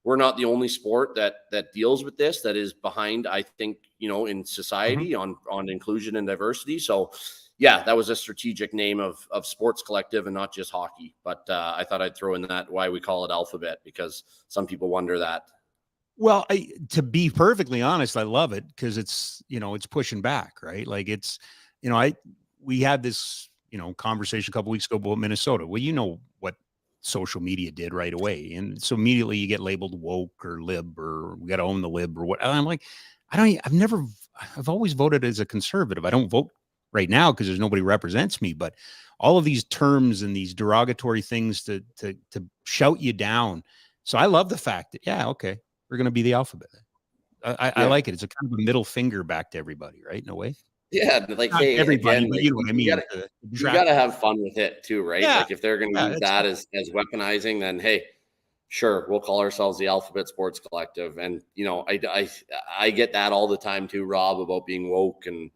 We're not the only sport that deals with this, that is behind, I think, in society on inclusion and diversity. So yeah, that was a strategic name of Sports Collective and not just hockey. But I thought I'd throw in that why we call it Alphabet, because some people wonder that. Well, to be perfectly honest, I love it because it's, it's pushing back, right? Like it's, we had this, conversation a couple weeks ago about Minnesota. Well, what social media did right away. And so immediately you get labeled woke or lib, or we got to own the lib or what. And I'm like, I've always voted as a conservative. I don't vote right now because there's nobody represents me, but all of these terms and these derogatory things to shout you down. So I love the fact that, yeah, okay, we're going to be the Alphabet. I like it. It's a kind of a middle finger back to everybody, right? In a way. Yeah, like, Not hey, everybody, again, but like, you know what I mean. You got to have fun with it too, right? Yeah. Like if they're going to use that as weaponizing, then hey, sure, we'll call ourselves the Alphabet Sports Collective. And I get that all the time too, Rob, about being woke and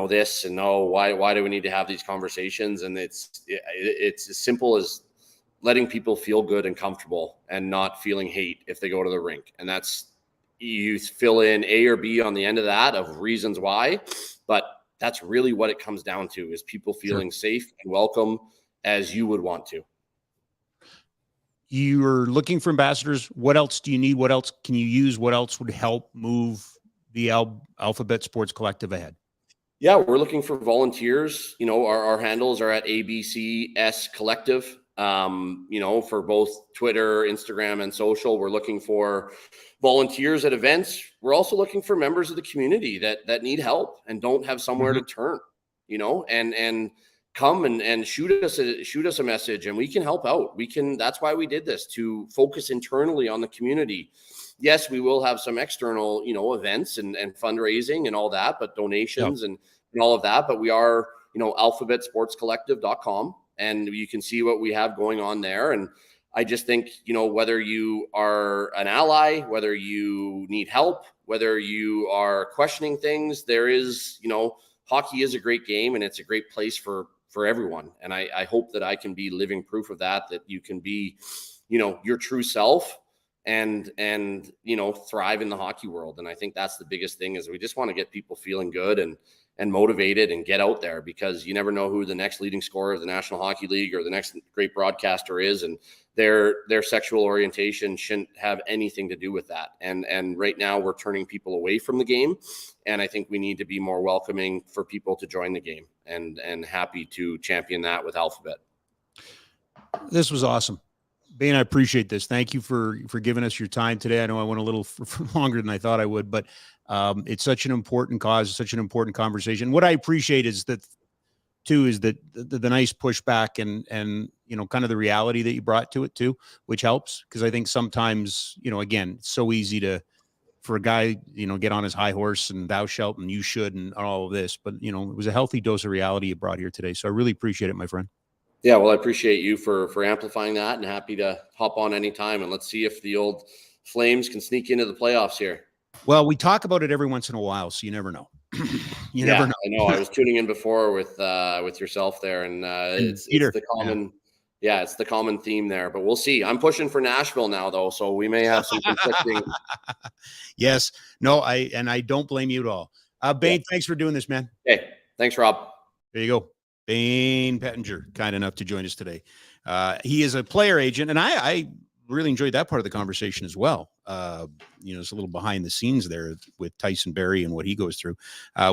this and no, why do we need to have these conversations? And it's as simple as letting people feel good and comfortable and not feeling hate if they go to the rink. And that's, you fill in A or B on the end of that of reasons why, but that's really what it comes down to, is people feeling safe and welcome as you would want to. You're looking for ambassadors. What else do you need? What else can you use? What else would help move the Alphabet Sports Collective ahead? Yeah, we're looking for volunteers. Our handles are at ABCS Collective. For both Twitter, Instagram, and social. We're looking for volunteers at events. We're also looking for members of the community that need help and don't have somewhere to turn, and come and shoot us a message, and we can help out. That's why we did this, to focus internally on the community. Yes, we will have some external, events and fundraising and all that, but donations and all of that. But we are, alphabetsportscollective.com. And you can see what we have going on there. And I just think, whether you are an ally, whether you need help, whether you are questioning things, there is, hockey is a great game and it's a great place for everyone. And I hope that I can be living proof of that you can be, your true self and thrive in the hockey world. And I think that's the biggest thing, is we just want to get people feeling good and motivated and get out there, because you never know who the next leading scorer of the National Hockey League or the next great broadcaster is. And their sexual orientation shouldn't have anything to do with that. And right now we're turning people away from the game. And I think we need to be more welcoming for people to join the game, and happy to champion that with Alphabet. This was awesome. Bain, I appreciate this. Thank you for giving us your time today. I know I went a little longer than I thought I would, but it's such an important cause, such an important conversation. What I appreciate is that the nice pushback and kind of the reality that you brought to it too, which helps, because I think sometimes, again, it's so easy for a guy, get on his high horse and thou shalt and you should and all of this, but it was a healthy dose of reality you brought here today. So I really appreciate it, my friend. Yeah, well, I appreciate you for amplifying that, and happy to hop on anytime. And let's see if the old Flames can sneak into the playoffs here. Well, we talk about it every once in a while, so you never know. You never know. I know. I was tuning in before with yourself there, and it's the common, it's the common theme there. But we'll see. I'm pushing for Nashville now, though, so we may have some conflicting. Yes. No. I don't blame you at all. Bain, thanks for doing this, man. Hey, thanks, Rob. There you go. Bain Pettinger, kind enough to join us today. He is a player agent, and I really enjoyed that part of the conversation as well. It's a little behind the scenes there with Tyson Berry and what he goes through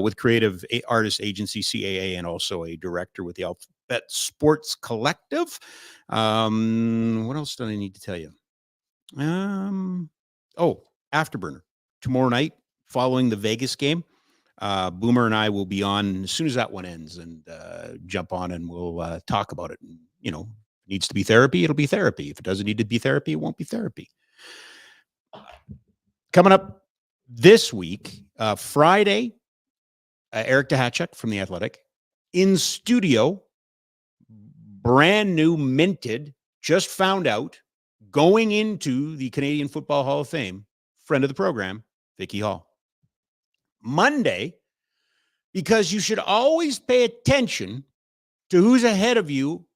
with Creative Artist Agency, CAA, and also a director with the Alphabet Sports Collective. What else do I need to tell you? Afterburner tomorrow night following the Vegas game. Boomer and I will be on as soon as that one ends, and jump on and we'll talk about it. And, if it needs to be therapy, it'll be therapy. If it doesn't need to be therapy, it won't be therapy. Coming up this week, Friday, Eric Dahachuk from The Athletic in studio, brand new, minted, just found out, going into the Canadian Football Hall of Fame, friend of the program, Vicky Hall. Monday, because you should always pay attention to who's ahead of you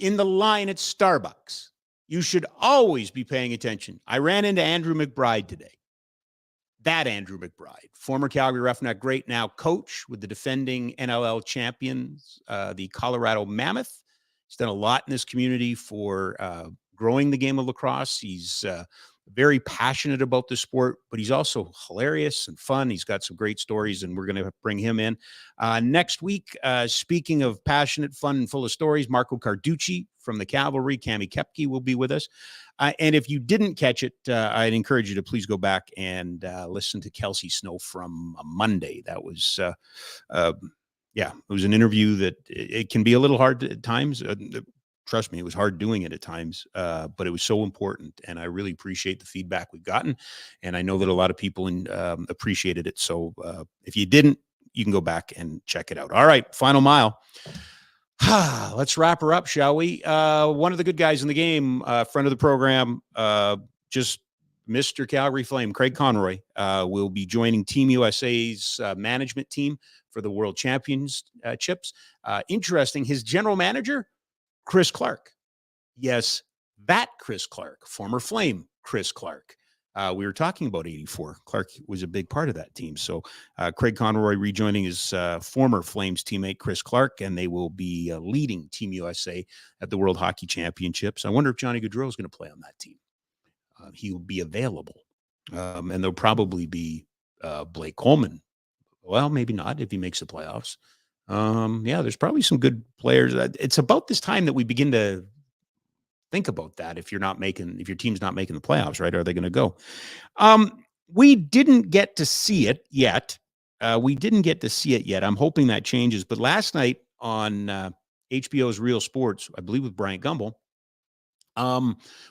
in the line at Starbucks. You should always be paying attention. I ran into Andrew McBride today. that Andrew McBride, former Calgary Roughneck great, now coach with the defending NLL champions, the Colorado Mammoth. He's done a lot in this community for growing the game of lacrosse. He's very passionate about the sport, but he's also hilarious and fun. He's got some great stories, and we're going to bring him in next week. Speaking of passionate, fun, and full of stories, Marco Carducci from the Cavalry, Cami Kepke will be with us. And if you didn't catch it, I'd encourage you to please go back and listen to Kelsey Snow from Monday. That was, it was an interview that it can be a little hard at times. Trust me, it was hard doing it at times, but it was so important. And I really appreciate the feedback we've gotten. And I know that a lot of people appreciated it. So if you didn't, you can go back and check it out. All right, final mile. Let's wrap her up, shall we? One of the good guys in the game, friend of the program, just Mr. Calgary Flame, Craig Conroy, will be joining Team USA's management team for the World Championships. Interesting, his general manager, Chris Clark. Yes, that Chris Clark, former Flame Chris Clark. We were talking about 84. Clark was a big part of that team. So Craig Conroy rejoining his former Flames teammate, Chris Clark, and they will be leading Team USA at the World Hockey Championships. I wonder if Johnny Gaudreau is going to play on that team. He will be available. And there'll probably be Blake Coleman. Well, maybe not if he makes the playoffs. There's probably some good players. It's about this time that we begin to think about that. If your team's not making the playoffs, right? Are they going to go? We didn't get to see it yet. I'm hoping that changes. But last night on HBO's Real Sports, I believe with Bryant Gumbel,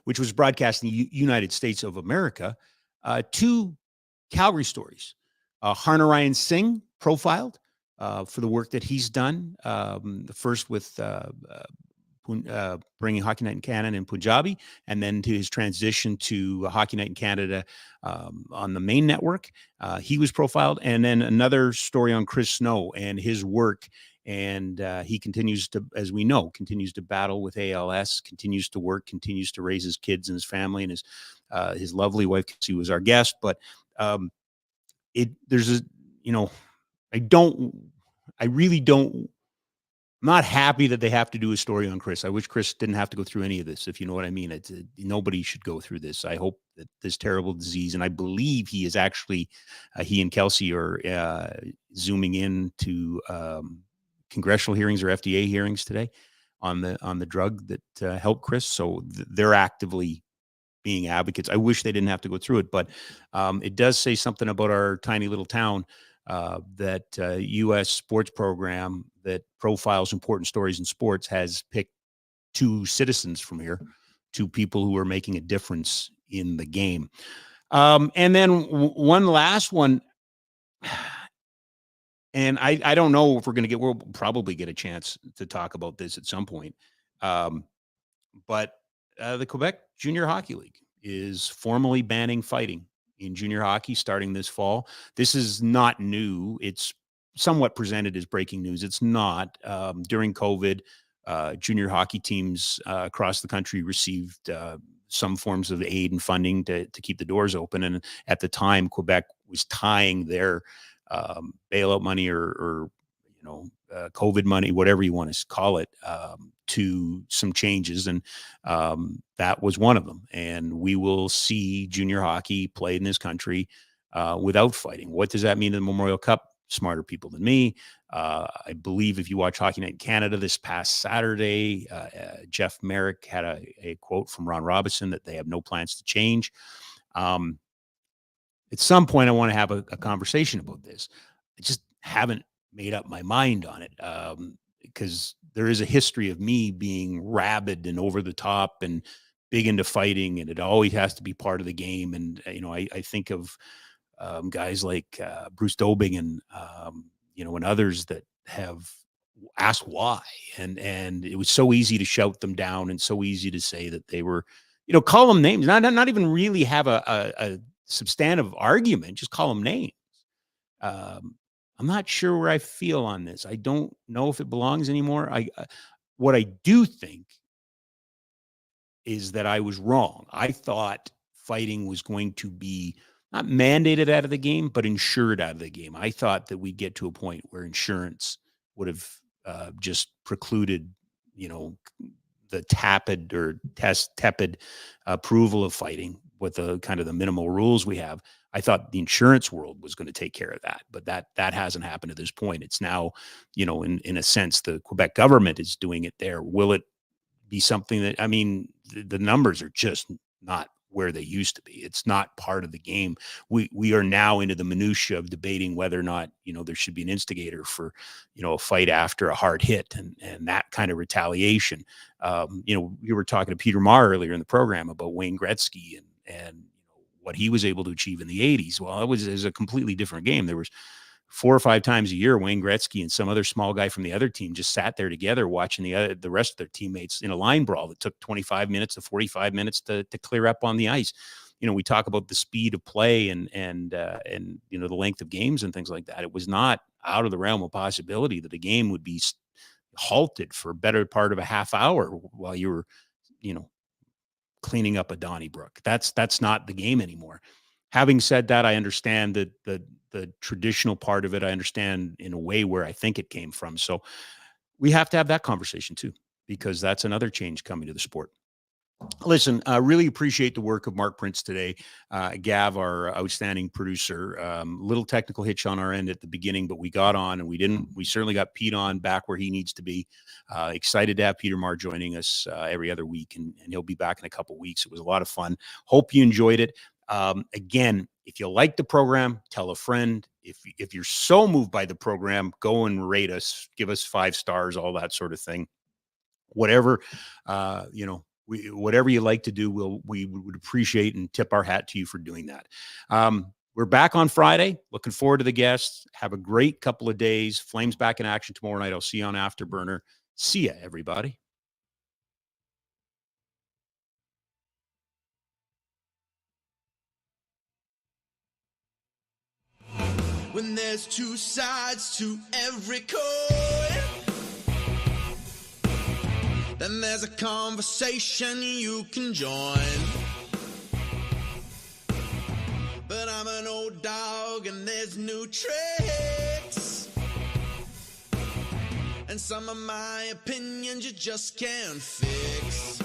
which was broadcast in the United States of America, two Calgary stories. Harnarayan Singh profiled for the work that he's done. The first with bringing Hockey Night in Canada in Punjabi, and then to his transition to Hockey Night in Canada on the main network. He was profiled. And then another story on Chris Snow and his work. And he continues to, as we know, battle with ALS, continues to work, continues to raise his kids and his family, and his lovely wife. She was our guest. But I'm not happy that they have to do a story on Chris. I wish Chris didn't have to go through any of this, if you know what I mean. Nobody should go through this. I hope that this terrible disease, and I believe he is actually, he and Kelsey are zooming in to congressional hearings or FDA hearings today on the drug that helped Chris. So they're actively being advocates. I wish they didn't have to go through it, but it does say something about our tiny little town. That U.S. sports program that profiles important stories in sports has picked two citizens from here, two people who are making a difference in the game. And then one last one, and I don't know if we'll probably get a chance to talk about this at some point. But the Quebec Junior Hockey League is formally banning fighting in junior hockey starting this fall. This is not new. It's somewhat presented as breaking news. It's not. During COVID, junior hockey teams across the country received some forms of aid and funding to keep the doors open. And at the time, Quebec was tying their bailout money or COVID money, whatever you want to call it, to some changes. And that was one of them. And we will see junior hockey played in this country without fighting. What does that mean in the Memorial Cup? Smarter people than me. I believe if you watch Hockey Night in Canada this past Saturday, Jeff Merrick had a quote from Ron Robinson that they have no plans to change. At some point, I want to have a conversation about this. I just haven't made up my mind on it because there is a history of me being rabid and over the top and big into fighting, and it always has to be part of the game. And I think of guys like Bruce Dobing and and others that have asked why, and it was so easy to shout them down and so easy to say that they were, call them names, not even really have a substantive argument, just call them names. I'm not sure where I feel on this. I don't know if it belongs anymore. What I do think is that I was wrong. I thought fighting was going to be not mandated out of the game, but insured out of the game. I thought that we'd get to a point where insurance would have just precluded, the tepid approval of fighting with the kind of the minimal rules we have. I thought the insurance world was going to take care of that, but that hasn't happened at this point. It's now, in a sense, the Quebec government is doing it there. Will it be something that, the numbers are just not where they used to be. It's not part of the game. We are now into the minutia of debating whether or not, there should be an instigator for, a fight after a hard hit and that kind of retaliation. We were talking to Peter Maher earlier in the program about Wayne Gretzky and what he was able to achieve in the 80s. Well, it was a completely different game. There was 4 or 5 times a year, Wayne Gretzky and some other small guy from the other team just sat there together watching the rest of their teammates in a line brawl that took 25 minutes to 45 minutes to clear up on the ice. We talk about the speed of play and the length of games and things like that. It was not out of the realm of possibility that a game would be halted for a better part of a half hour while you were, cleaning up a Donnybrook. That's not the game anymore. Having said that, I understand that the traditional part of it. I understand in a way where I think it came from. So we have to have that conversation too, because that's another change coming to the sport. Listen, I really appreciate the work of Mark Prince today. Gav, our outstanding producer, little technical hitch on our end at the beginning, but we got on and we certainly got Pete on back where he needs to be. Excited to have Peter Maher joining us every other week, and he'll be back in a couple of weeks. It was a lot of fun. Hope you enjoyed it. Again, if you like the program, tell a friend. If you're so moved by the program, go and rate us, give us 5 stars, all that sort of thing. Whatever, whatever you like to do, we would appreciate and tip our hat to you for doing that. We're back on Friday. Looking forward to the guests. Have a great couple of days. Flames back in action tomorrow night. I'll see you on Afterburner. See ya, everybody. When there's 2 sides to every coin, then there's a conversation you can join. But I'm an old dog and there's new tricks, and some of my opinions you just can't fix.